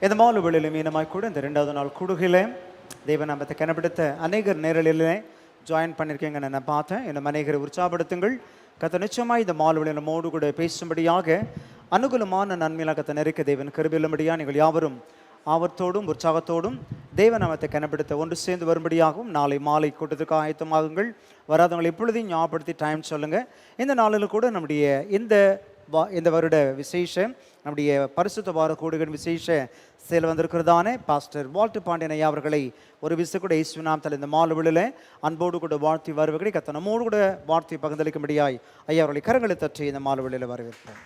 இந்த மாலை வேளையிலும் மீனமாய் கூட இந்த 2வது நாள் கூடுகையில் தேவநாமத்தை கனப்படுத்த அநேகர் நேரலிலே ஜாயின் பண்ணியிருக்கீங்க. நான் பார்த்தேன். இன்னும் அநேகரை உற்சாகப்படுத்துங்கள். கத்த நிச்சயமாக இந்த மாலை வேளையில் நம்மோடு கூட பேசும்படியாக அனுகூலமான நன்மையிலாக கத்த நெருக்க தேவன் கருவில்லும்படியாக நீங்கள் யாவரும் ஆவத்தோடும் உற்சாகத்தோடும் தேவநாமத்தை கனப்படுத்த ஒன்று சேர்ந்து வரும்படியாகவும் நாளை மாலை கூட்டத்துக்கு ஆயத்தமாகுங்கள். வராதவங்களை இப்பொழுதையும் ஞாபகப்படுத்தி டைம் சொல்லுங்கள். இந்த நாளில் கூட நம்முடைய இந்த வருட விசேஷ நம்முடைய பரிசுத்த வார கூடுகள் விசேஷ செயல் வந்திருக்கிறதானே பாஸ்டர் வால்டர் பாண்டியன் ஐயா அவர்களை ஒரு விசை கூட இயேசுநாமத்தில் இந்த மாலுவிழில் அன்போடு கூட வாழ்த்தி வருவதை கத்த நம்மோடு கூட வாழ்த்தி பகிர்ந்தளிக்கும்படியாய் ஐயா அவர்களை கரங்களை தற்றி இந்த மாலுவிழில் வரவேற்போம்.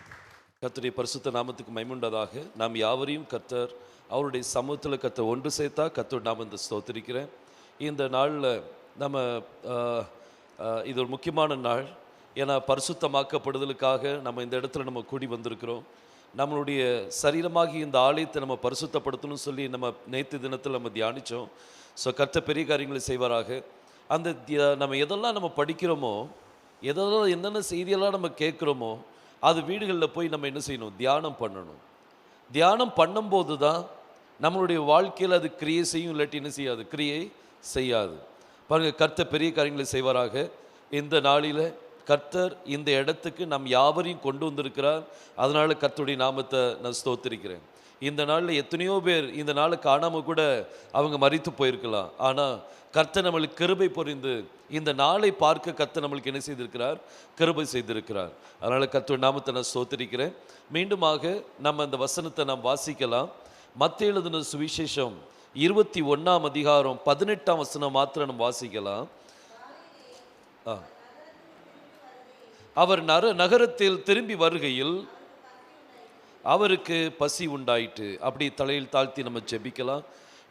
கர்த்தருடைய பரிசுத்த நாமத்துக்கு மைமுண்டதாக நாம் யாவரையும் கர்த்தர் அவருடைய சமூகத்தில் கர்த்தர் ஒன்று சேர்த்தா கர்த்தர் நாம் இந்த ஸ்தோத்திரிக்கிறேன். இந்த நாளில் நம்ம இது ஒரு முக்கியமான நாள். ஏன்னா பரிசுத்தமாக்கப்படுதலுக்காக நம்ம இந்த இடத்துல நம்ம கூடி வந்திருக்கிறோம். நம்மளுடைய சரீரமாகி இந்த ஆலயத்தை நம்ம பரிசுத்தப்படுத்தணும்னு சொல்லி நம்ம நேற்று தினத்தில் நம்ம தியானித்தோம். ஸோ கர்த்தர் பெரிய காரியங்களை செய்வாராக. அந்த நம்ம எதெல்லாம் நம்ம படிக்கிறோமோ, எதெல்லாம் என்னென்ன செய்தியெல்லாம் நம்ம கேட்குறோமோ, அது வீடுகளில் போய் நம்ம என்ன செய்யணும்? தியானம் பண்ணணும். தியானம் பண்ணும்போது தான் நம்மளுடைய வாழ்க்கையில் அது கிரியை செய்யும், இல்லாட்டி என்ன செய்யாது? கிரியை செய்யாது. பாருங்கள், கர்த்தர் பெரிய காரியங்களை செய்வாராக. இந்த நாளில் கர்த்தர் இந்த இடத்துக்கு நம் யாவரையும் கொண்டு வந்திருக்கிறார். அதனால் கர்த்தருடைய நாமத்தை நான் ஸ்தோத்திரிக்கிறேன். இந்த நாளில் எத்தனையோ பேர் இந்த நாளை காணாமல் கூட அவங்க மரித்து போயிருக்கலாம். ஆனால் கர்த்தர் நம்மளுக்கு கிருபை புரிந்து இந்த நாளை பார்க்க கர்த்தர் நம்மளுக்கு என்ன செய்திருக்கிறார்? கிருபை செய்திருக்கிறார். அதனால் கர்த்தருடைய நாமத்தை நான் ஸ்தோத்திரிக்கிறேன். மீண்டுமாக நம்ம அந்த வசனத்தை நாம் வாசிக்கலாம். மத்தேயு எழுதின சுவிசேஷம் 21ஆம் அதிகாரம் 18ஆம் வசனம் மாத்திரம் நம்ம வாசிக்கலாம். அவர் நகரத்தில் திரும்பி வருகையில் அவருக்கு பசி உண்டாயிற்று. அப்படி தலையில் தாழ்த்தி நம்ம ஜெபிக்கலாம்.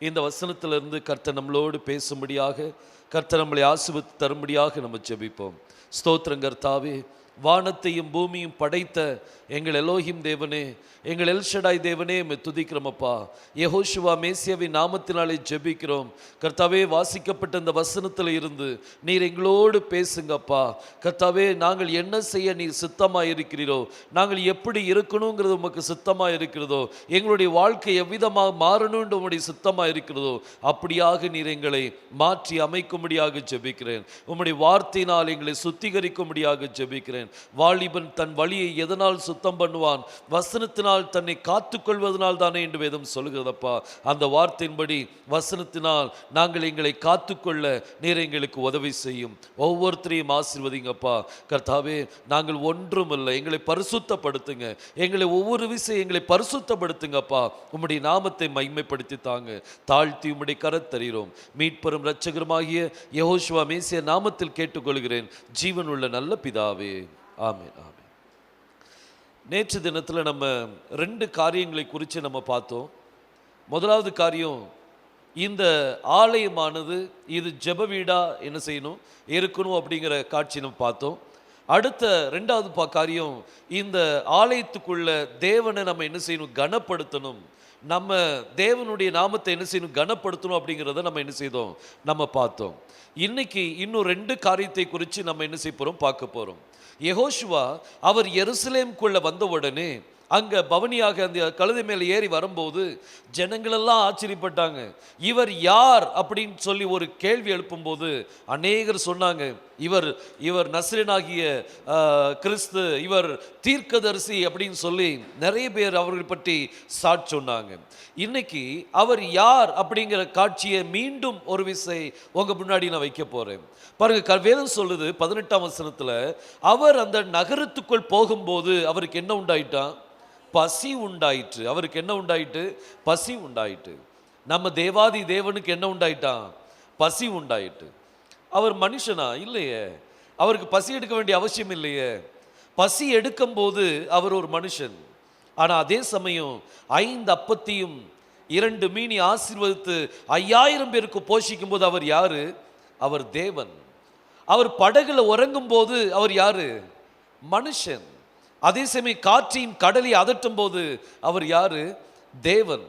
இந்த வசனத்திலிருந்து கர்த்தர் நம்மளோடு பேசும்படியாக, கர்த்தர் நம்மளை ஆசீர்வதித்து தரும்படியாக நம்ம ஜெபிப்போம். ஸ்தோத்திரம் கர்த்தாவே, வானத்தையும் பூமியும் படைத்த எங்கள் எலோஹிம் தேவனே, எங்கள் எல்ஷடாய் தேவனே, துதிக்கிறோமப்பா. யெகோஷுவா மேசியாவின் நாமத்தினாலே ஜெபிக்கிறோம். கர்த்தாவே, வாசிக்கப்பட்ட இந்த வசனத்தில் இருந்து நீர் எங்களோடு பேசுங்கப்பா. கர்த்தாவே, நாங்கள் என்ன செய்ய நீர் சித்தமாக இருக்கிறீரோ, நாங்கள் எப்படி இருக்கணுங்கிறது உமக்கு சித்தமாக இருக்கிறதோ, எங்களுடைய வாழ்க்கை எவ்விதமாக மாறணும்னு உம்முடைய சித்தமாக இருக்கிறதோ, அப்படியாக நீர் எங்களை மாற்றி அமைக்கும்படியாக ஜெபிக்கிறேன். உம்முடைய வார்த்தையினால் எங்களை சுத்திகரிக்கும்படியாக ஜெபிக்கிறேன். வாலிபன் தன் வழியை எதனால் சுத்தம் பண்ணுவான்? வசனத்தினால் தன்னை காத்துக்கொள்வதனால் தானே என்று வேதம் சொல்லுகிறதப்பா. அந்த வார்த்தையின்படி வசனத்தினால் நாங்கள் எங்களை காத்துக்கொள்ள நீர் எங்களுக்கு உதவி செய்யும். ஒவ்வொருத்தரையும் ஆசீர்வதிங்கப்பா. கர்த்தாவே, நாங்கள் ஒன்றுமில்லை, எங்களை பரிசுத்தப்படுத்துங்க. எங்களை ஒவ்வொரு விஷயம் எங்களை பரிசுத்தப்படுத்துங்கப்பா. உம்முடைய நாமத்தை மகிமைப்படுத்தி தாங்க. தாழ்த்தி உம்முடைய கரத்தறிகிறோம். மீட்பெரும் இரட்சகருமாகிய யெகோஷுவா மேசியா நாமத்தில் கேட்டுக்கொள்கிறேன், ஜீவனுள்ள நல்ல பிதாவே. ஆமென், ஆமென். நேற்று தினத்தில் நம்ம 2 காரியங்களை குறித்து நம்ம பார்த்தோம். முதலாவது காரியம், இந்த ஆலயமானது இது ஜெப வீடா என்ன செய்யணும் இருக்கணும் அப்படிங்கிற காட்சி நம்ம பார்த்தோம். அடுத்த 2வது காரியம், இந்த ஆலயத்துக்குள்ள தேவனை நம்ம என்ன செய்யணும்? கனப்படுத்தணும். நம்ம தேவனுடைய நாமத்தை என்ன செய்யணும்? கனப்படுத்தணும் அப்படிங்கிறத நம்ம என்ன செய்தோம்? நம்ம பார்த்தோம். இன்னைக்கு இன்னும் 2 காரியத்தை குறித்து நம்ம என்ன செய்ய போகிறோம்? பார்க்க போகிறோம். யெகோஷுவா அவர் எருசலேமுக்குள்ள வந்த உடனே அங்கே பவனியாக அந்த கழுதை மேலே ஏறி வரும்போது ஜனங்களெல்லாம் ஆச்சரியப்பட்டாங்க. இவர் யார் அப்படின்னு சொல்லி ஒரு கேள்வி எழுப்பும்போது அநேகர் சொன்னாங்க, இவர் நசரேனாகிய கிறிஸ்து, இவர் தீர்க்கதரிசி அப்படின்னு சொல்லி நிறைய பேர் அவர்கள் பற்றி சாட்சி சொன்னாங்க. இன்னைக்கு அவர் யார் அப்படிங்கிற காட்சியை மீண்டும் ஒரு விசை உங்க முன்னாடி நான் வைக்க போறேன். பாருங்க, வேதம் சொல்லுது 18ஆம் வசனத்தில், அவர் அந்த நகரத்துக்குள் போகும்போது அவருக்கு என்ன உண்டாயிட்டான்? பசி உண்டாயிற்று. அவருக்கு என்ன உண்டாயிட்டு? பசி உண்டாயிட்டு. நம்ம தேவாதி தேவனுக்கு என்ன உண்டாயிட்டான்? பசி உண்டாயிட்டு. அவர் மனுஷனா? இல்லையே. அவருக்கு பசி எடுக்க வேண்டிய அவசியம் இல்லையே. பசி எடுக்கும் போது அவர் ஒரு மனுஷன். ஆனால் அதே சமயம் 5 அப்பத்தையும் 2 மீனை ஆசீர்வதித்து 5000 பேருக்கு போஷிக்கும் போது அவர் யாரு? அவர் தேவன். அவர் படகுல உறங்கும் போது அவர் யாரு? மனுஷன். அதே சமயம் காற்றையும் கடலை அதட்டும் போது அவர் யாரு? தேவன்.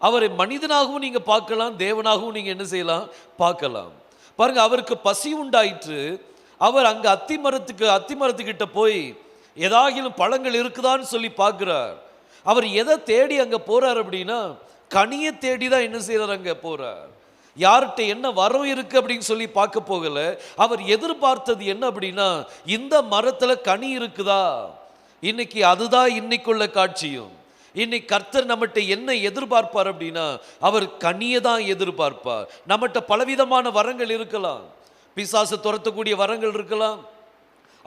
அவரை மனிதனாகவும் நீங்க பார்க்கலாம், தேவனாகவும் நீங்க என்ன செய்யலாம்? பார்க்கலாம். பாருங்க, அவருக்கு பசி உண்டாயிற்று. அவர் அங்க அத்திமரத்துக்கிட்ட போய் ஏதாகிலும் பழங்கள் இருக்குதான்னு சொல்லி பார்க்கிறார். அவர் எதை தேடி அங்க போறார் அப்படின்னா கனியை தேடி தான் என்ன செய்யறார், அங்க போறார். யார்கிட்ட என்ன வரவு இருக்கு அப்படின்னு சொல்லி பார்க்க போகல. அவர் எதிர்பார்த்தது என்ன அப்படின்னா இந்த மரத்துல கனி இருக்குதா. இன்னைக்கு அதுதான் இன்னைக்குள்ள காட்சியும். இன்னைக்கு கர்த்தர் நம்மகிட்ட என்ன எதிர்பார்ப்பார் அப்படின்னா அவர் கனியை தான் எதிர்பார்ப்பார். நம்மகிட்ட பலவிதமான வரங்கள் இருக்கலாம். பிசாசு துரத்தக்கூடிய வரங்கள் இருக்கலாம்,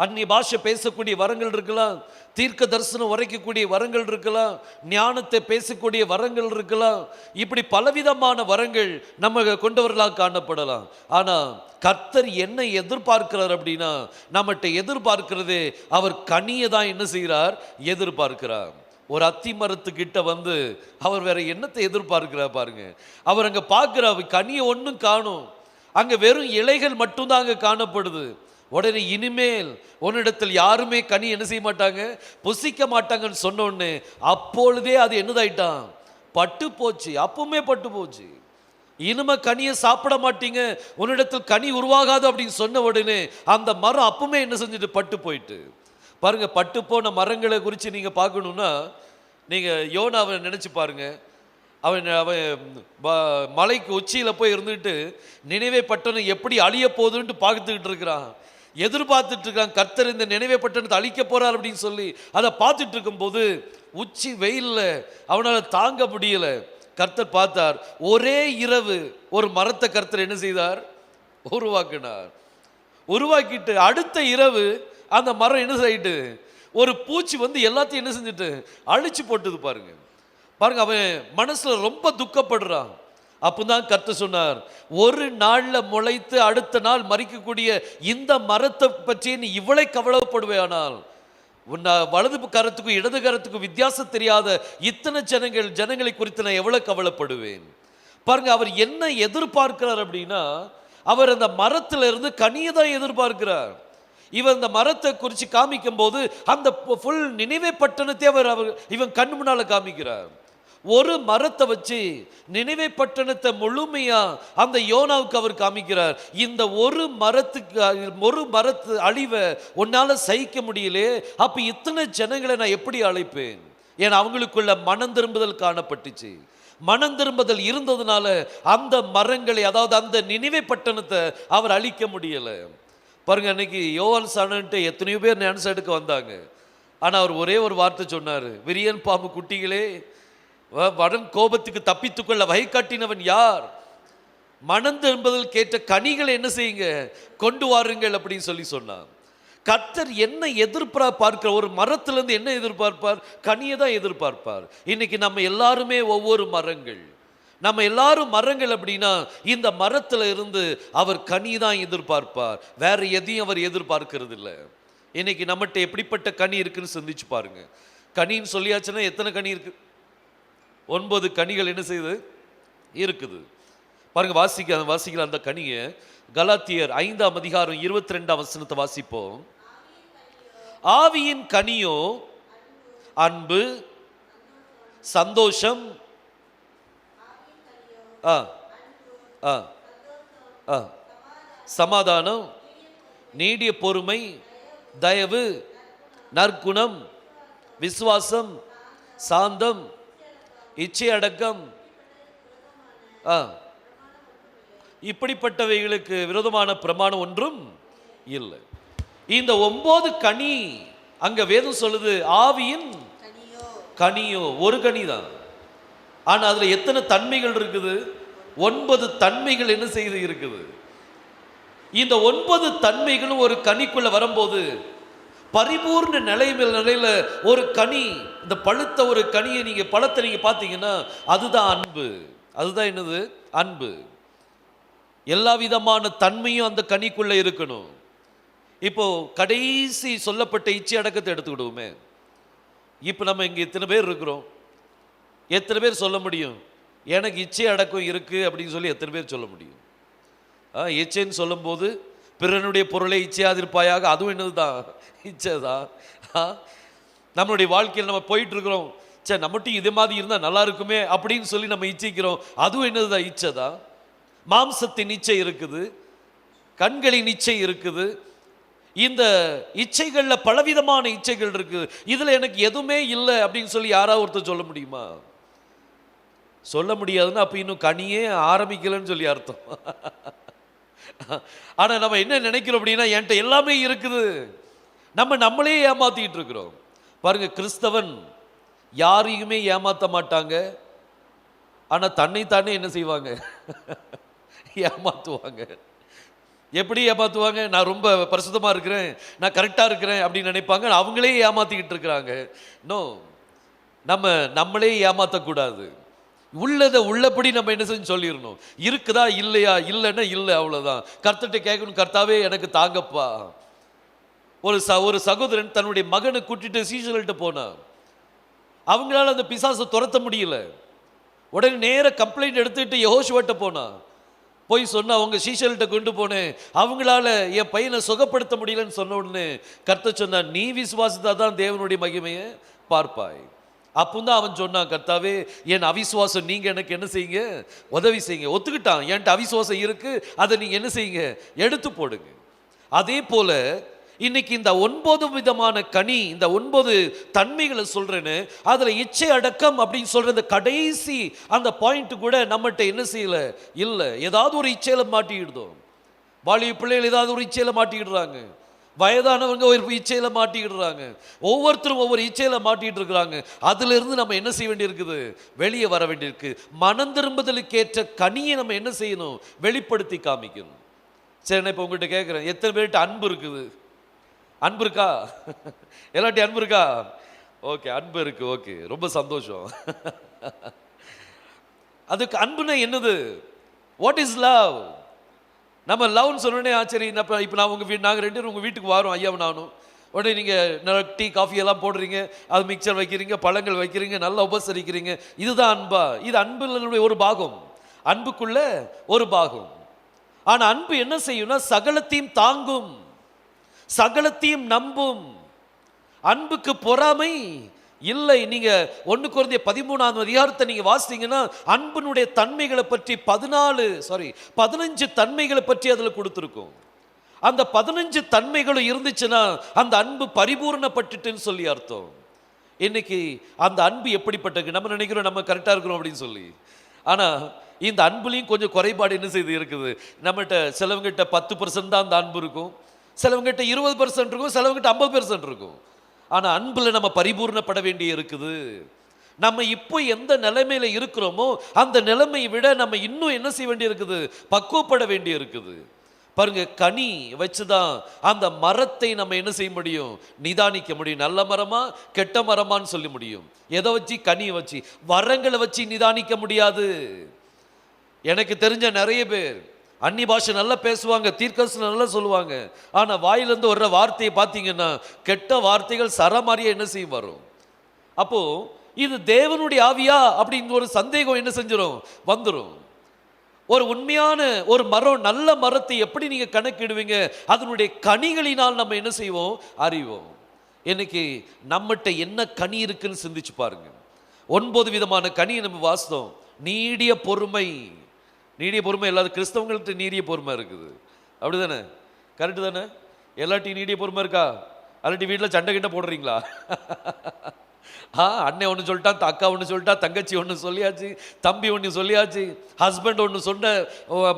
அந்நிய பாஷை பேசக்கூடிய வரங்கள் இருக்கலாம், தீர்க்க தரிசனம் உரைக்கக்கூடிய வரங்கள் இருக்கலாம், ஞானத்தை பேசக்கூடிய வரங்கள் இருக்கலாம். இப்படி பலவிதமான வரங்கள் நம்ம கொண்டவர்களாக காணப்படலாம். ஆனா கர்த்தர் என்ன எதிர்பார்க்கிறார் அப்படின்னா நம்மகிட்ட எதிர்பார்க்கிறது அவர் கனியை தான் என்ன செய்கிறார், எதிர்பார்க்கிறார். ஒரு அத்தி மரத்துக்கிட்ட வந்து அவர் வேற என்னத்தை எதிர்பார்க்கிறார் பாருங்க. அவர் அங்க பார்க்கிறார், கனியை ஒன்றும் காணும், அங்க வெறும் இலைகள் மட்டும்தான் அங்க காணப்படுது. உடனே இனிமேல் உன்னிடத்தில் யாருமே கனி என்ன செய்ய மாட்டாங்க, புசிக்க மாட்டாங்கன்னு சொன்ன உடனே அப்பொழுதே அது என்னதாயிட்டான், பட்டு போச்சு. அப்பவுமே பட்டு போச்சு. இனிமே கனியை சாப்பிட மாட்டீங்க, உன்னிடத்தில் கனி உருவாகாது அப்படின்னு சொன்ன உடனே அந்த மரம் அப்பவுமே என்ன செஞ்சுட்டு பட்டு போயிட்டு. பாருங்க, பட்டு போன மரங்களை குறித்து நீங்க பார்க்கணும்னா நீங்க யோனாவை நினைச்சு பாருங்க. அவன் மலைக்கு உச்சியில போய் இருந்துட்டு நினைவே பட்டணம் எப்படி அழிய போகுதுன்ட்டு பார்த்துக்கிட்டு இருக்கிறான், எதிர்பார்த்துட்டு இருக்கான். கர்த்தர் இந்த நினைவே பட்டணத்தை அழிக்க போறார் அப்படின்னு சொல்லி அதை பார்த்துட்டு இருக்கும்போது உச்சி வெயில்ல அவனால் தாங்க முடியல. கர்த்தர் பார்த்தார், ஒரே இரவு ஒரு மரத்தை கர்த்தர் என்ன செய்தார், உருவாக்கினார். உருவாக்கிட்டு அடுத்த இரவு அந்த மரம் என்ன செய்யிட்டு, ஒரு பூச்சி வந்து எல்லாத்தையும் என்ன செஞ்சுட்டு அழிச்சு போட்டுது. பாருங்க பாருங்க, அவன் மனசுல ரொம்ப துக்கப்படுறான். அப்பதான் கர்த்தர் சொன்னார், ஒரு நாள்ல முளைத்து அடுத்த நாள் மறிக்கக்கூடிய இந்த மரத்தை பற்றி நீ இவ்வளவு கவலைப்படுவேயானால் வலது கரத்துக்கும் இடது கரத்துக்கும் வித்தியாசம் தெரியாத இத்தனை ஜனங்களை குறித்து நான் எவ்வளவு கவலைப்படுவேன். பாருங்க, அவர் என்ன எதிர்பார்க்கிறார் அப்படின்னா அவர் அந்த மரத்துல இருந்து கனியை தான் எதிர்பார்க்கிறார். இவன் இந்த மரத்தை குறித்து காமிக்கும் போது அந்த ஃபுல் நினைவே பட்டணத்தை இவன் கண்ணு முன்னால காமிக்கிறார். ஒரு மரத்தை வச்சு நினைவே பட்டணத்தை முழுமையா அந்த யோனாவுக்கு அவர் காமிக்கிறார். இந்த ஒரு மரத்து அழிவை உன்னால சகிக்க முடியலே, அப்ப இத்தனை ஜனங்களை நான் எப்படி அழைப்பேன்? ஏன்னா அவங்களுக்குள்ள மனம் திரும்புதல் காணப்பட்டுச்சு. மனம் திரும்புதல் இருந்ததுனால அந்த மரங்களை, அதாவது அந்த நினைவே பட்டணத்தை அவர் அழிக்க முடியல. பாருங்க, அன்னைக்கு யோவான் சாணன்ட்டு எத்தனையோ பேர் ஞானசம் எடுக்க வந்தாங்க. ஆனா அவர் ஒரே ஒரு வார்த்தை சொன்னாரு, விரியன் பாம்பு குட்டிகளே, வடன் கோபத்துக்கு தப்பித்துக்கொள்ள வகை காட்டினவன் யார்? மனம் திரும்புதல் கேட்ட கனிகளை என்ன செய்யுங்க, கொண்டு வாருங்கள் அப்படின்னு சொல்லி சொன்னான். கர்த்தர் என்ன எதிர்பார்க்கிற, ஒரு மரத்திலிருந்து என்ன எதிர்பார்ப்பார், கனியை தான் எதிர்பார்ப்பார். இன்னைக்கு நம்ம எல்லாருமே ஒவ்வொரு மரங்கள், நம்ம எல்லாரும் மரங்கள் அப்படின்னா இந்த மரத்துல இருந்து அவர் கனி தான் எதிர்பார்ப்பார், வேற எதையும் அவர் எதிர்பார்க்கிறது இல்லை. இன்னைக்கு நம்மகிட்ட எப்படிப்பட்ட கனி இருக்குன்னு சிந்திச்சு பாருங்க. கனின்னு சொல்லியாச்சுன்னா எத்தனை கனி இருக்கு? 9 கனிகள் என்ன செய்யுது இருக்குது பாருங்க. வாசிக்கிற அந்த கனியை கலாத்தியர் 5ஆம் அதிகாரம் 22ஆம் வசனத்தை வாசிப்போம். ஆவியின் கனியோ அன்பு, சந்தோஷம், சமாதானம், நீடிய பொறுமை, தயவு, நற்குணம், விசுவாசம், சாந்தம், இச்சை அடக்கம், இப்படிப்பட்டவைகளுக்கு விரோதமான பிரமாணம் ஒன்றும் இல்லை. இந்த 9 கனி அங்க வேதம் சொல்லுது, ஆவியின் கனியோ ஒரு கனி தான். ஆனா அதுல எத்தனை தன்மைகள் இருக்குது? 9 தன்மைகள் என்ன செய்து இருக்குது. இந்த 9 தன்மைகளும் ஒரு கனிக்குள்ள வரும்போது பரிபூர்ண நிலையில ஒரு கனி, இந்த பழுத்த ஒரு கனியை நீங்க பழத்தை நீங்க பார்த்தீங்கன்னா அதுதான் அன்பு. அதுதான் என்னது? அன்பு. எல்லா விதமான தன்மையும் அந்த கனிக்குள்ள இருக்கணும். இப்போ கடைசி சொல்லப்பட்ட இச்சை அடக்கத்தை எடுத்துக்கிடுவோமே. இப்போ நம்ம இங்க எத்தனை பேர் இருக்கிறோம்? எத்தனை பேர் சொல்ல முடியும் எனக்கு இச்சை அடக்கம் இருக்கு அப்படின்னு சொல்லி? எத்தனை பேர் சொல்ல முடியும்? இச்சைன்னு சொல்லும் போது பிறனுடைய பொருளை இச்சையாதிருப்பாயாக, அதுவும் என்னது தான்? இச்சை தான். நம்மளுடைய வாழ்க்கையில் நம்ம போயிட்டு இருக்கிறோம், சே நம்மகிட்ட இதே மாதிரி இருந்தால் நல்லா இருக்குமே அப்படின்னு சொல்லி நம்ம இச்சைக்கிறோம், அதுவும் என்னதுதான்? இச்சை தான். மாம்சத்தின் இச்சை இருக்குது, கண்களின் இச்சை இருக்குது. இந்த இச்சைகள்ல பலவிதமான இச்சைகள் இருக்கு, இதுல எனக்கு எதுவுமே இல்லை அப்படின்னு சொல்லி யாராவது ஒருத்தர் சொல்ல முடியுமா? சொல்ல முடியாதுன்னா அப்ப இன்னும் கனியே ஆரம்பிக்கலன்னு சொல்லி அர்த்தம். ஆனா நம்ம என்ன நினைக்கிறோம் அப்படின்னா, என்கிட்ட எல்லாமே இருக்குது, நம்மளே ஏமாத்திட்டு இருக்கிறோம். பாருங்க, கிறிஸ்தவன் யாரையுமே ஏமாத்த மாட்டாங்க, ஆனா தன்னைத்தானே என்ன செய்வாங்க? ஏமாத்துவாங்க. எப்படி ஏமாத்துவாங்க? நான் ரொம்ப பரிசுத்தமா இருக்கிறேன், நான் கரெக்டா இருக்கிறேன் அப்படின்னு நினைப்பாங்க, அவங்களே ஏமாத்திக்கிட்டு இருக்கிறாங்க. நோ, நம்மளே ஏமாத்தக்கூடாது. உள்ளதை உள்ளபடி நம்ம என்ன செஞ்சு சொல்லிடணும். இருக்குதா இல்லையா? இல்லைன்னா இல்லை, அவ்வளோதான். கர்த்தர்கிட்ட கேட்கணும், கர்த்தாவே எனக்கு தாங்கப்பா. ஒரு சகோதரன் தன்னுடைய மகனை கூட்டிட்டு சீஷர்கள்ட்ட போனான். அவங்களால அந்த பிசாசை துரத்த முடியல. உடனே நேர கம்ப்ளைண்ட் எடுத்துட்டு யெகோஷுவாட்ட போனான். போய் சொன்னா, அவங்க சீஷர்கள்ட்ட கொண்டு போனேன், அவங்களால என் பையனை சுகப்படுத்த முடியலன்னு சொன்ன உடனே கர்த்தர் சொன்னார், நீ விசுவாசித்தா தான் தேவனுடைய மகிமையை பார்ப்பாய். அப்போதான் அவன் சொன்னான், கர்த்தாவே என் அவிசுவாசம் நீங்க எனக்கு என்ன செய்யுங்க, உதவி செய்யுங்க. ஒத்துக்கிட்டான், என்கிட்ட அவிசுவாசம் இருக்கு, அதை நீங்க என்ன செய்யுங்க, எடுத்து போடுங்க. அதே போல இன்னைக்கு இந்த 9 விதமான கனி, இந்த 9 தன்மைகளை சொல்றேன்னு, அதுல இச்சை அடக்கம் அப்படின்னு சொல்ற இந்த கடைசி அந்த பாயிண்ட் கூட நம்மகிட்ட என்ன செய்யல, இல்லை. ஏதாவது ஒரு இச்சையில மாட்டிக்கிடுதோம். வாலிப பிள்ளைகள் ஏதாவது ஒரு இச்சையில மாட்டிக்கிடுறாங்க, வயதானவங்க ஒரு இச்சையில மாட்டிக்கிடுறாங்க, ஒவ்வொருத்தரும் ஒவ்வொரு இச்சையில மாட்டிட்டு இருக்கிறாங்க. அதுல இருந்து நம்ம என்ன செய்ய வேண்டியிருக்குது, வெளியே வர வேண்டியிருக்கு. மனம் திரும்புதலுக்கு ஏற்ற கனியை நம்ம என்ன செய்யணும், வெளிப்படுத்தி காமிக்கணும். சரி, நான் இப்போ உங்கள்கிட்ட கேட்குறேன், எத்தனை பேர்கிட்ட அன்பு இருக்குது? அன்பு இருக்கா? எல்லாட்டையும் அன்பு இருக்கா? ஓகே, அன்பு இருக்கு. ஓகே, ரொம்ப சந்தோஷம். அதுக்கு அன்புனா என்னது? What is love? நம்ம லவ்னு சொன்னோடனே சரி, இப்போ நான் நாங்கள் 2 பேரும் உங்கள் வீட்டுக்கு வரோம், ஐயாவும் நானும். உடனே நீங்கள் டீ காஃபி எல்லாம் போடுறீங்க, அது மிக்சர் வைக்கிறீங்க, பழங்கள் வைக்கிறீங்க, நல்லா உபசரிக்கிறீங்க. இதுதான் அன்பா? இது அன்புடைய ஒரு பாகம், அன்புக்குள்ள ஒரு பாகம். ஆனால் அன்பு என்ன செய்யும்னா, சகலத்தையும் தாங்கும், சகலத்தையும் நம்பும். அன்புக்கு பொறாமை இல்லை. நீங்க 1 கொரிந்தியர் 13ஆம் அதிகாரத்தை நீங்க வாசித்தீங்கன்னா, அன்பினுடைய தன்மைகளை பற்றி 15 தன்மைகளை பற்றி அதுல கொடுத்திருக்கும். அந்த 15 தன்மைகளும் இருந்துச்சுன்னா அந்த அன்பு பரிபூர்ணப்பட்டுட்டுன்னு சொல்லி அர்த்தம். இன்னைக்கு அந்த அன்பு எப்படிப்பட்டது? நம்ம நினைக்கிறோம் நம்ம கரெக்டா இருக்கிறோம் அப்படின்னு சொல்லி. ஆனா இந்த அன்புலையும் கொஞ்சம் குறைபாடு என்ன செய்து இருக்குது. நம்மகிட்ட சிலவங்கிட்ட 10% தான் அந்த அன்பு இருக்கும், சிலவங்கிட்ட 20% இருக்கும், சிலவங்கிட்ட 50% இருக்கும். ஆனா அன்புல நம்ம பரிபூர்ணப்பட வேண்டிய இருக்குது. நம்ம இப்போ எந்த நிலைமையில இருக்கிறோமோ அந்த நிலைமையை விட நம்ம இன்னும் என்ன செய்ய வேண்டிய இருக்குது, பக்குவப்பட வேண்டிய இருக்குது. பாருங்க, கனி வச்சுதான் அந்த மரத்தை நம்ம என்ன செய்ய முடியும், நிதானிக்க முடியும். நல்ல மரமா கெட்ட மரமான்னு சொல்ல முடியும். எதை வச்சு? கனியை வச்சு. வரங்களை வச்சு நிதானிக்க முடியாது. எனக்கு தெரிஞ்ச நிறைய பேர் அந்நி பாஷை நல்லா பேசுவாங்க, தீர்க்கதரிசனம் நல்லா சொல்லுவாங்க, ஆனா வாயிலிருந்து வர்ற வார்த்தையை பார்த்தீங்கன்னா கெட்ட வார்த்தைகள் சரமாரியா என்ன செய்யும், வரும். அப்போ இது தேவனுடைய ஆவியா அப்படின்னு ஒரு சந்தேகம் என்ன செஞ்சிடும், வந்துடும். ஒரு உண்மையான ஒரு மரம், நல்ல மரத்தை எப்படி நீங்க கணக்கிடுவீங்க? அதனுடைய கனிகளினால் நம்ம என்ன செய்வோம், அறிவோம். இன்னைக்கு நம்மகிட்ட என்ன கனி இருக்குன்னு சிந்திச்சு பாருங்க. 9 விதமான கனியை நம்ம வாசித்தோம். நீடிய பொறுமை. நீடிய பொறுமை இல்லாத கிறிஸ்தவங்கள்ட்ட நீடிய பொறுமை இருக்குது, அப்படிதானே? கரெக்டு தானே? எல்லாட்டையும் நீடிய பொறுமை இருக்கா? அல்லாட்டி வீட்டில் சண்டை கிட்ட போடுறீங்களா? அண்ணன் ஒன்று சொல்லிட்டான், அக்கா ஒன்று சொல்லிட்டா, தங்கச்சி ஒன்று சொல்லியாச்சு, தம்பி ஒன்று சொல்லியாச்சு, ஹஸ்பண்ட் ஒன்று சொன்ன,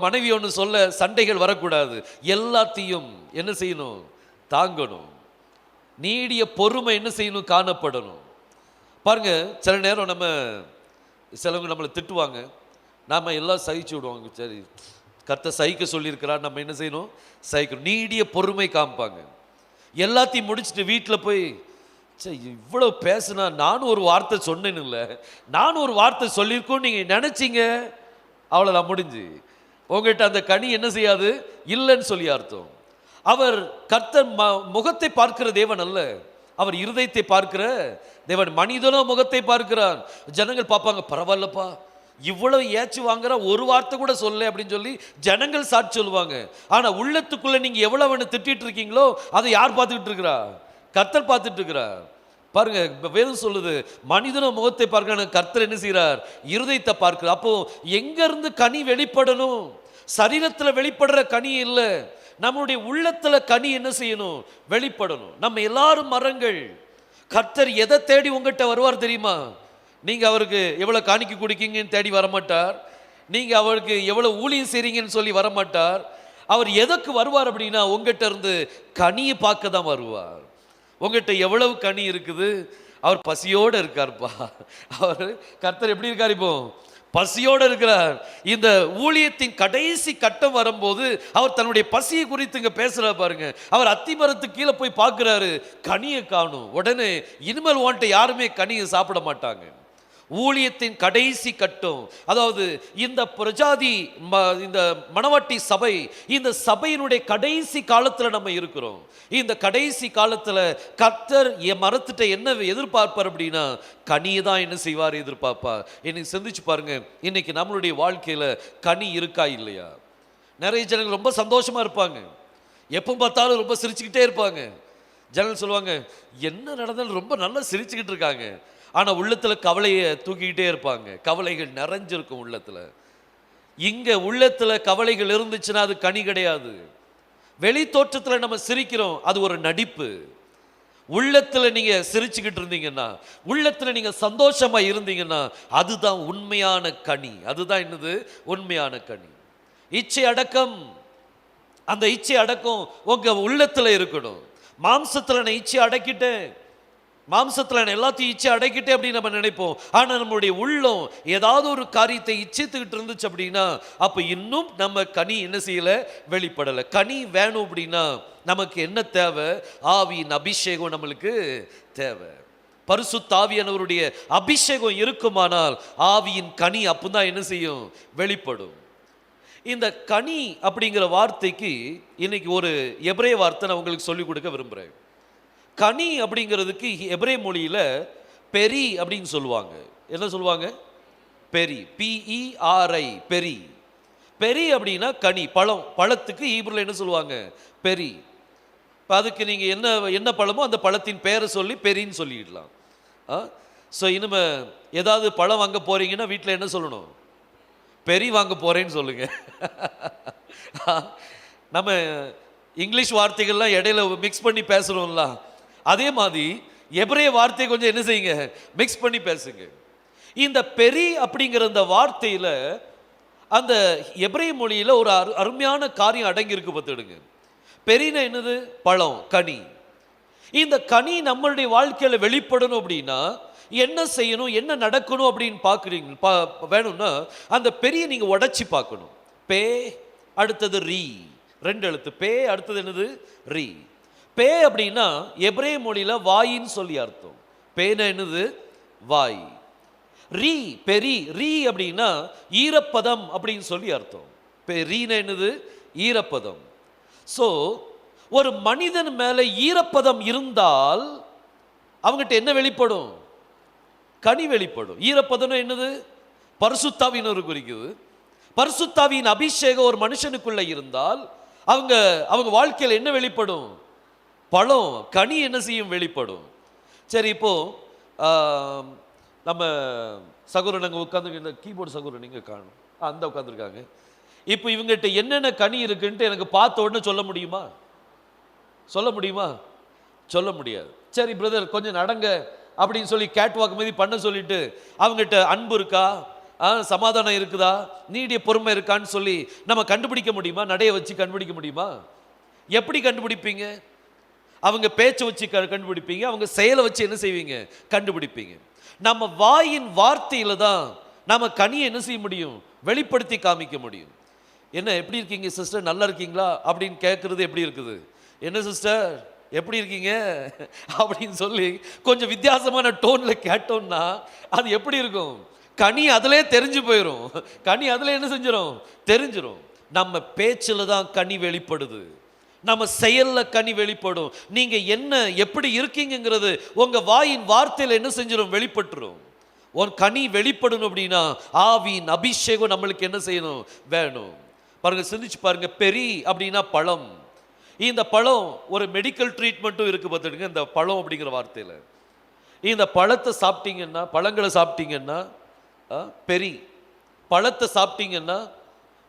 மனைவி ஒன்று சொல்ல, சண்டைகள் வரக்கூடாது. எல்லாத்தையும் என்ன செய்யணும், தாங்கணும். நீடிய பொறுமை என்ன செய்யணும், காணப்படணும். பாருங்க, சில நேரம் சிலவங்க நம்மளை திட்டுவாங்க, நாம எல்லாம் சகிச்சு விடுவாங்க. சரி, கர்த்தர் சகிக்க சொல்லியிருக்கிறார், நம்ம என்ன செய்யணும், சகிக்கணும். நீடிய பொறுமை காமிப்பாங்க. எல்லாத்தையும் முடிச்சுட்டு வீட்டில் போய், சரி இவ்வளோ பேசுனா நானும் ஒரு வார்த்தை சொன்னேன்னு இல்லை, நானும் ஒரு வார்த்தை சொல்லியிருக்கோன்னு நீங்கள் நினச்சிங்க, அவ்வளோதான், முடிஞ்சு. உங்கள்கிட்ட அந்த கனி என்ன செய்யாது, இல்லைன்னு சொல்லி அர்த்தம். அவர் கர்த்தர் முகத்தை பார்க்கிற தேவன் அல்ல, அவர் இருதயத்தை பார்க்கிற தேவன். மனிதனோ முகத்தை பார்க்கிறான். ஜனங்கள் பார்ப்பாங்க, பரவாயில்லப்பா இவ்வளவு ஏச்சு வாங்குற, ஒரு வார்த்தை கூட சொல்ல அப்படின்னு சொல்லி ஜனங்கள் சாட்சி சொல்லுவாங்க. ஆனா உள்ளத்துக்குள்ள நீங்க எவ்வளவு திட்டிட்டு இருக்கீங்களோ அதை யார் பார்த்துக்கிட்டு இருக்கிறா, கர்த்தர் பார்த்துட்டு இருக்கிறார். பாருங்க, வேதம் சொல்லுது, மனிதனோ முகத்தை பார்க்க, கர்த்தர் என்ன செய்கிறார், இருதயத்தை பார்க்கிறார். அப்போ எங்க இருந்து கனி வெளிப்படணும்? சரீரத்தில் வெளிப்படுற கனி இல்லை, நம்மளுடைய உள்ளத்துல கனி என்ன செய்யணும்? வெளிப்படணும். நம்ம எல்லாரும் மரங்கள். கர்த்தர் எதை தேடி உங்ககிட்ட வருவார் தெரியுமா? நீங்க அவருக்கு எவ்வளவு காணிக்கை கொடுக்கீங்கன்னு தேடி வரமாட்டார். நீங்க அவருக்கு எவ்வளவு ஊழியம் செய்றீங்கன்னு சொல்லி வரமாட்டார். அவர் எதற்கு வருவார் அப்படின்னா, உங்ககிட்ட இருந்து கனியை பார்க்க தான் வருவார். உங்ககிட்ட எவ்வளவு கனி இருக்குது? அவர் பசியோடு இருக்கார்ப்பா. அவர் கர்த்தர் எப்படி இருக்கார்? இப்போ பசியோடு இருக்கிறார். இந்த ஊழியத்தின் கடைசி கட்டம் வரும்போது அவர் தன்னுடைய பசியை குறித்து இங்க பேசுறாரு பாருங்க. அவர் அத்திமரத்துக்கு கீழே போய் பார்க்கிறாரு, கனியை காணும். உடனே இனிமேல் உன்கிட்ட யாருமே கனியை சாப்பிட மாட்டாங்க. ஊழியத்தின் கடைசி கட்டம், அதாவது இந்த பிரஜாதி இந்த மணவாட்டி சபை, இந்த சபையினுடைய கடைசி காலத்துல நம்ம இருக்கிறோம். இந்த கடைசி காலத்துல கர்த்தர் மரத்திட்ட என்ன எதிர்பார்ப்பார் அப்படின்னா, கனியை தான் என்ன செய்வார்? எதிர்பார்ப்பார். இன்னைக்கு சிந்திச்சு பாருங்க, இன்னைக்கு நம்மளுடைய வாழ்க்கையில கனி இருக்கா இல்லையா? நிறைய ஜனங்கள் ரொம்ப சந்தோஷமா இருப்பாங்க, எப்போ பார்த்தாலும் ரொம்ப சிரிச்சுக்கிட்டே இருப்பாங்க. ஜனங்கள் சொல்லுவாங்க, என்ன நடந்தாலும் ரொம்ப நல்லா சிரிச்சுக்கிட்டு இருக்காங்க. ஆனா உள்ளத்துல கவலையை தூக்கிக்கிட்டே இருப்பாங்க. கவலைகள் நிறைஞ்சிருக்கும் உள்ளத்துல. இங்க உள்ளத்துல கவலைகள் இருந்துச்சுன்னா அது கனி கிடையாது. வெளி தோற்றத்துல நம்ம சிரிக்கிறோம், அது ஒரு நடிப்பு. உள்ளத்துல நீங்க சிரிச்சுக்கிட்டு இருந்தீங்கன்னா, உள்ளத்துல நீங்க சந்தோஷமா இருந்தீங்கன்னா, அதுதான் உண்மையான கனி. அதுதான் என்னது? உண்மையான கனி. இச்சை அடக்கம், அந்த இச்சை அடக்கம் உங்க உள்ளத்துல இருக்கணும். மாம்சத்துல நான் இச்சை அடக்கிட்டேன், மாம்சத்துல நான் எல்லாத்தையும் இச்சை அடக்கிட்டே அப்படின்னு நம்ம நினைப்போம். ஆனா நம்மளுடைய உள்ளம் ஏதாவது ஒரு காரியத்தை இச்சித்துக்கிட்டு இருந்துச்சு அப்படின்னா, அப்ப இன்னும் நம்ம கனி என்ன செய்யல? வெளிப்படலை. கனி வேணும் அப்படின்னா நமக்கு என்ன தேவை? ஆவியின் அபிஷேகம் நம்மளுக்கு தேவை. பரிசுத்த ஆவியானவருடைய அபிஷேகம் இருக்குமானால் ஆவியின் கனி அப்பதான் என்ன செய்யும்? வெளிப்படும். இந்த கனி அப்படிங்கிற வார்த்தைக்கு இன்னைக்கு ஒரு எபிரேய வார்த்தை நான் உங்களுக்கு சொல்லிக் கொடுக்க விரும்புகிறேன். கனி அப்படிங்கிறதுக்கு எபிரேய மொழியில் பெரி அப்படின்னு சொல்லுவாங்க. என்ன சொல்லுவாங்க? பெரி, PERI, பெரி. பெரி அப்படின்னா கனி, பழம். பழத்துக்கு ஹீப்ருல என்ன சொல்லுவாங்க? பெரி. இப்போ அதுக்கு நீங்கள் என்ன பழமோ அந்த பழத்தின் பெயரை சொல்லி பெரின்னு சொல்லிடலாம். ஸோ இனிமே ஏதாவது பழம் வாங்க போறீங்கன்னா வீட்டில் என்ன சொல்லணும்? பெரி வாங்க போறேன்னு சொல்லுங்க. நம்ம இங்கிலீஷ் வார்த்தைகள்லாம் இடையில மிக்ஸ் பண்ணி பேசுறோம்ல, அதே மாதிரி எபிரேய வார்த்தையை கொஞ்சம் என்ன செய்யுங்க? மிக்ஸ் பண்ணி பேசுங்க. இந்த பெரி அப்படிங்கிற இந்த வார்த்தையில அந்த எபிரேய மொழியில ஒரு அருமையான காரியம் அடங்கி இருக்கு. பார்த்துடுங்க. பெரினா என்னது? பழம், கனி. இந்த கனி நம்மளுடைய வாழ்க்கையில வெளிப்படணும் அப்படின்னா என்ன செய்யணும், என்ன நடக்கணும் அப்படின்னு பார்க்குறீங்க வேணும்னா அந்த பெரிய நீங்க உடைச்சி பார்க்கணும். பே அடுத்தது ரீ, 2 எழுத்து. பே அடுத்தது என்னது? ரீ. பே அப்படின்னா எபிரேய மொழியில வாயின்னு சொல்லி அர்த்தம். பேனா என்னது? வாய். ரீ, பெரி, ரீ அப்படின்னா ஈரப்பதம் அப்படின்னு சொல்லி அர்த்தம். ரீனா என்னது? ஈரப்பதம். ஸோ ஒரு மனிதன் மேல ஈரப்பதம் இருந்தால் அவங்ககிட்ட என்ன வெளிப்படும்? கனி வெளிப்படும். ஈரப்பதம் என்னது? பரிசுத்தாவின் ஒரு குறிக்குது. பரிசுத்தாவின் அபிஷேகம் ஒரு மனுஷனுக்குள்ள இருந்தால் அவங்க வாழ்க்கையில் என்ன வெளிப்படும்? பழம், கனி என்ன செய்யும்? வெளிப்படும். சரி, இப்போ நம்ம சகோதரன் அங்கே உட்காந்து, இந்த கீபோர்டு சகோதரன் நீங்க காணும், அந்த உட்காந்துருக்காங்க. இப்போ இவங்ககிட்ட என்னென்ன கனி இருக்குன்ட்டு எனக்கு பார்த்த உடனே சொல்ல முடியுமா? சொல்ல முடியுமா? சொல்ல முடியாது. சரி பிரதர் கொஞ்சம் நடங்க அப்படின்னு சொல்லி கேட் வாக் மாதிரி பண்ண சொல்லிட்டு அவங்ககிட்ட அன்பு இருக்கா, சமாதானம் இருக்குதா, நீடிய பொறுமை இருக்கான்னு சொல்லி நம்ம கண்டுபிடிக்க முடியுமா? நடைய வச்சு கண்டுபிடிக்க முடியுமா? எப்படி கண்டுபிடிப்பீங்க? அவங்க பேச்சை வச்சு கண்டுபிடிப்பீங்க, அவங்க செயலை வச்சு என்ன செய்வீங்க? கண்டுபிடிப்பீங்க. நம்ம வாயின் வார்த்தையில தான் நம்ம கனியை என்ன செய்ய முடியும்? வெளிப்படுத்தி காமிக்க முடியும். என்ன எப்படி இருக்கீங்க சிஸ்டர், நல்லா இருக்கீங்களா அப்படின்னு கேட்கறது எப்படி இருக்குது? என்ன சிஸ்டர் எப்படி இருக்கீங்க அப்படின்னு சொல்லி கொஞ்சம் வித்தியாசமான டோன்ல கேட்டோம்னா அது எப்படி இருக்கும்? கனி அதிலே தெரிஞ்சு போயிடும். கனி அதில் என்ன செஞ்சிடும்? தெரிஞ்சிடும். நம்ம பேச்சில் தான் கனி வெளிப்படுது, நம்ம செயல்ல கனி வெளிப்படும். நீங்க என்ன எப்படி இருக்கீங்கிறது உங்க வாயின் வார்த்தையில் என்ன செஞ்சிடும்? வெளிப்பட்டுரும். ஒரு கனி வெளிப்படணும் அப்படின்னா ஆவியின் அபிஷேகம் நம்மளுக்கு என்ன செய்யணும்? வேணும். பாருங்க, சிந்திச்சு பாருங்க. பெரி அப்படின்னா பழம். இந்த பழம் ஒரு மெடிக்கல் ட்ரீட்மெண்ட்டும் இருக்கு. பார்த்துடுங்க இந்த பழம் அப்படிங்கிற வார்த்தையில. இந்த பழத்தை சாப்பிட்டீங்கன்னா, பழங்களை சாப்பிட்டீங்கன்னா பெரி, பழத்தை சாப்பிட்டீங்கன்னா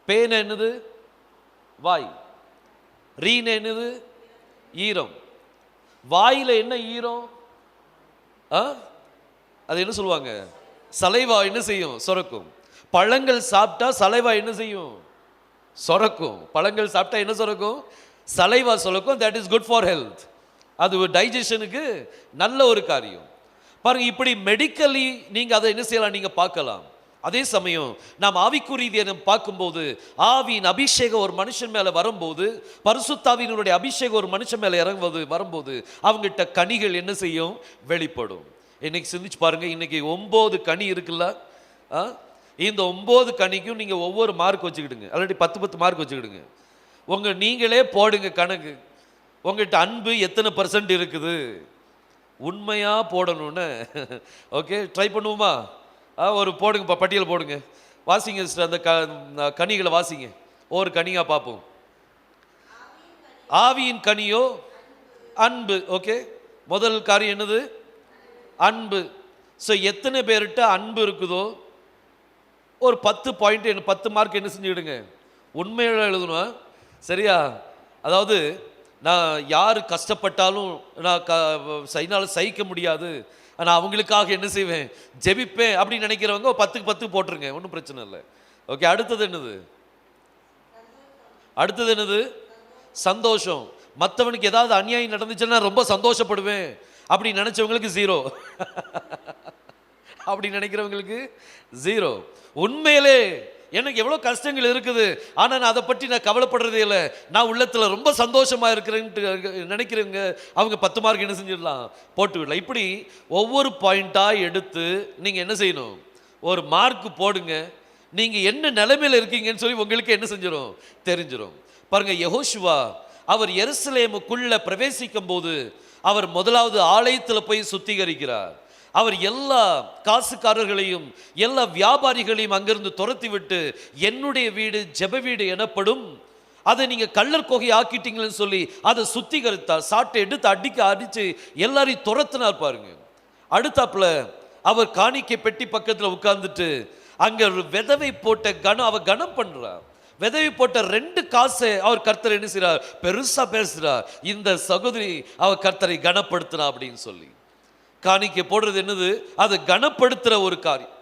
பேன என்னது? வாய். ரீன என்னது? ஈரம். வாயில என்ன ஈரம்? அது என்ன சொல்லுவாங்க? சலைவா என்ன செய்யும்? சுரக்கும். பழங்கள் சாப்பிட்டா சலைவா என்ன செய்யும்? சுரக்கும். பழங்கள் சாப்பிட்டா என்ன சுரக்கும்? சலைவா சுரக்கும். That is good for health. அது டைஜஷனுக்கு நல்ல ஒரு காரியம். பாருங்க, இப்படி மெடிக்கலி நீங்க அதை என்ன செய்யலாம், நீங்க பார்க்கலாம். அதே சமயம் நாம் ஆவிக்குரிய பார்க்கும்போது ஆவியின் அபிஷேகம் ஒரு மனுஷன் மேல வரும்போது, பரிசுத்தாவியினுடைய அபிஷேகம் ஒரு மனுஷன் மேல வரும்போது அவங்ககிட்ட கனிகள் என்ன செய்யும்? வெளிப்படும். இன்னைக்கு சிந்திச்சு பாருங்க, இன்னைக்கு 9 கனி இருக்குல்ல, இந்த 9 கனிக்கும் நீங்க ஒவ்வொரு மார்க் வச்சுக்கிடுங்க, ஆல்ரெடி 10 மார்க் வச்சுக்கிடுங்க. நீங்களே போடுங்க கணக்கு, உங்கள்கிட்ட அன்பு எத்தனை % இருக்குது உண்மையா போடணும்னு. ஓகே, ட்ரை பண்ணுவோமா? ஒரு போடுங்க, பட்டியல் போடுங்க, வாசிங்க சிஸ்டர், அந்த கனிகளை வாசிங்க, ஒரு கனியா பார்ப்போம். ஆவியின் கனியோ அன்பு. ஓகே, முதல் காரியம் என்னது? அன்பு. ஸோ எத்தனை பேர்கிட்ட அன்பு இருக்குதோ ஒரு 10 பாயிண்ட், 10 மார்க் என்ன செஞ்சுக்கிடுங்க, உண்மையில எழுதணும். சரியா? அதாவது நான் யார் கஷ்டப்பட்டாலும் நான் சகிக்க முடியாது, ஆனால் அவங்களுக்காக என்ன செய்வேன்? ஜெபிப்பேன் அப்படின்னு நினைக்கிறவங்க 10க்கு 10 போட்டுருங்க, ஒன்றும் பிரச்சனை இல்லை. ஓகே, அடுத்தது என்னது? அடுத்தது என்னது? சந்தோஷம். மற்றவனுக்கு ஏதாவது அநியாயம் நடந்துச்சுன்னா ரொம்ப சந்தோஷப்படுவேன் அப்படி நினைச்சவங்களுக்கு 0. அப்படி நினைக்கிறவங்களுக்கு 0. உண்மையிலே எனக்கு எவ்வளோ கஷ்டங்கள் இருக்குது, ஆனால் நான் அதை பற்றி நான் கவலைப்படுறதே இல்லை, நான் உள்ளத்தில் ரொம்ப சந்தோஷமாக இருக்கிறேன்ட்டு நினைக்கிறவங்க அவங்க 10 மார்க் என்ன செஞ்சிடலாம், போட்டு விடலாம். இப்படி ஒவ்வொரு பாயிண்ட்டாக எடுத்து நீங்கள் என்ன செய்யணும், ஒரு மார்க் போடுங்க. நீங்கள் என்ன நிலைமையில் இருக்கீங்கன்னு சொல்லி உங்களுக்கு என்ன செஞ்சிடும், தெரிஞ்சிடும். பாருங்க, யெகோஷுவா அவர் எருசலேமுக்குள்ள பிரவேசிக்கும் போது அவர் முதலாவது ஆலயத்தில் போய் சுத்திகரிக்கிறார். அவர் எல்லா காசுக்காரர்களையும் எல்லா வியாபாரிகளையும் அங்கிருந்து துரத்தி விட்டு, என்னுடைய வீடு ஜெப வீடு எனப்படும், அதை நீங்க கள்ளர் கொகை ஆக்கிட்டீங்கன்னு சொல்லி அதை சுத்திகரித்தார். சாட்டை எடுத்து அடிச்சு எல்லாரையும் துரத்தினார். பாருங்க, அடுத்தாப்புல அவர் காணிக்கை பெட்டி பக்கத்தில் உட்கார்ந்துட்டு அங்க ஒரு விதவை போட்ட அவர் கனம் பண்றார். விதவை போட்ட 2 காசை அவர் கர்த்தர் என்ன செய்றார், பெருசா பேசுறார், இந்த சகோதரி அவர் கர்த்தரை கனப்படுத்தினா அப்படின்னு சொல்லி. காணிக்கை போடுறது என்னது, அது கனப்படுத்துற ஒரு காரியம்.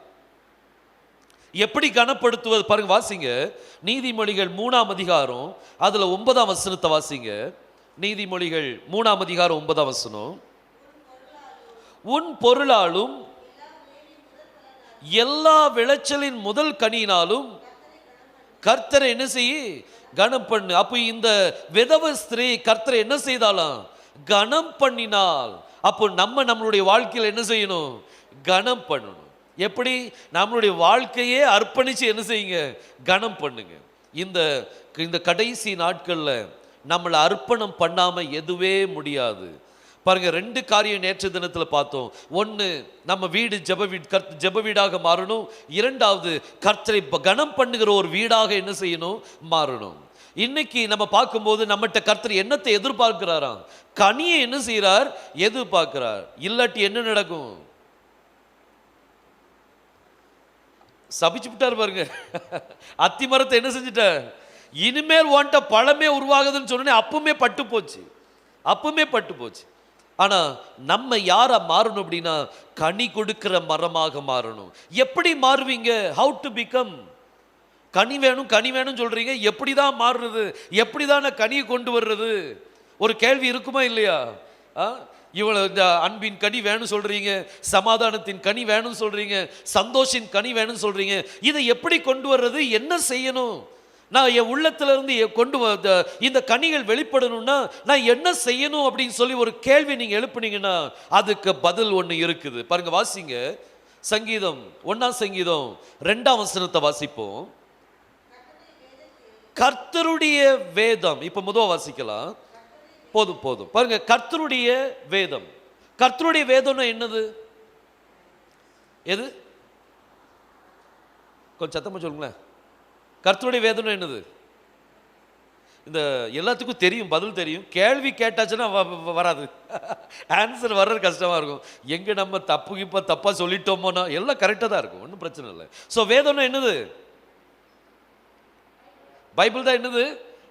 எப்படி கனப்படுத்துவது பாருங்க, வாசிங்க நீதிமொழிகள் 3ஆம் அதிகாரம் அதுல 9ஆம் வசனத்தை வாசிங்க. நீதிமொழிகள் 3ஆம் அதிகாரம் 9ஆம் வசனம். உன் பொருளாலும் எல்லா விளைச்சலின் முதல் கனியினாலும் கர்த்தரை என்ன செய்ய, கனம் பண்ணு. அப்ப இந்த விதவ ஸ்திரீ கர்த்தரை என்ன செய்தாலாம், கனம் பண்ணினால். அப்போ நம்மளுடைய வாழ்க்கையில் என்ன செய்யணும், கனம் பண்ணணும். எப்படி? நம்மளுடைய வாழ்க்கையே அர்ப்பணிச்சு என்ன செய்யுங்க, கனம் பண்ணுங்க. இந்த கடைசி நாட்கள்ல நம்மளை அர்ப்பணம் பண்ணாம எதுவே முடியாது. பாருங்க, 2 காரியம் நேற்று தினத்தில் பார்த்தோம். 1, நம்ம வீடு ஜெப வீடாக மாறணும். 2வது, கர்த்தரை கனம் பண்ணுகிற ஒரு வீடாக என்ன செய்யணும், மாறணும். இன்னைக்கு நம்ம பார்க்கும்போது நம்மகிட்ட கர்த்தர் என்னத்தை எதிர்பார்க்கிறாராம், கனியை என்ன செய்யறார், எதிர்பார்க்கிறார். இல்லாட்டி என்ன நடக்கும், சபிச்சு விட்டார். பாருங்க, அத்தி மரத்தை என்ன செஞ்சுட்டார், இனிமேல் வாண்ட பழமே உருவாகுதுன்னு சொன்னே அப்பவுமே பட்டு போச்சு. ஆனா நம்ம யாரா மாறணும் அப்படின்னா, கனி கொடுக்கிற மரமாக மாறணும். எப்படி மாறுவீங்க, ஹவு டு பிகம்? கனி வேணும் சொல்றீங்க, எப்படிதான் மாறுறது, எப்படிதான் கனியை கொண்டு வர்றது, ஒரு கேள்வி இருக்குமா இல்லையா? இவ்வளவு இந்த அன்பின் கனி வேணும் சொல்றீங்க, சமாதானத்தின் கனி வேணும் சொல்றீங்க, சந்தோஷின் கனி வேணும் சொல்றீங்க, இதை எப்படி கொண்டு வர்றது, என்ன செய்யணும், நான் என் உள்ளத்திலிருந்து கொண்டு இந்த கனிகள் வெளிப்படணும்னா நான் என்ன செய்யணும் அப்படின்னு சொல்லி ஒரு கேள்வி நீங்க எழுப்புனீங்கன்னா அதுக்கு பதில் ஒன்று இருக்குது. பாருங்க, வாசிங்க சங்கீதம் 1ஆம் சங்கீதம் 2ஆம் வசனத்தை வாசிப்போம். கர்த்தருடைய வேதம். இப்ப முதல் வாசிக்கலாம், போதும். பாருங்க, கர்த்தருடைய வேதம். கர்த்தருடைய வேதம்னா என்னது, எது, கொஞ்சம் சத்தமா சொல்லுங்களேன். கர்த்தருடைய வேதனை என்னது? இந்த எல்லாத்துக்கும் தெரியும், பதில் தெரியும், கேள்வி கேட்டாச்சுன்னா வராது, ஆன்சர் வர்றது கஷ்டமா இருக்கும். எங்க நம்ம தப்பா சொல்லிட்டோமோனா எல்லாம் கரெக்டாக தான் இருக்கும், ஒன்றும் பிரச்சனை இல்லை. ஸோ வேதம்னா என்னது, பைபிள் தான் என்னது,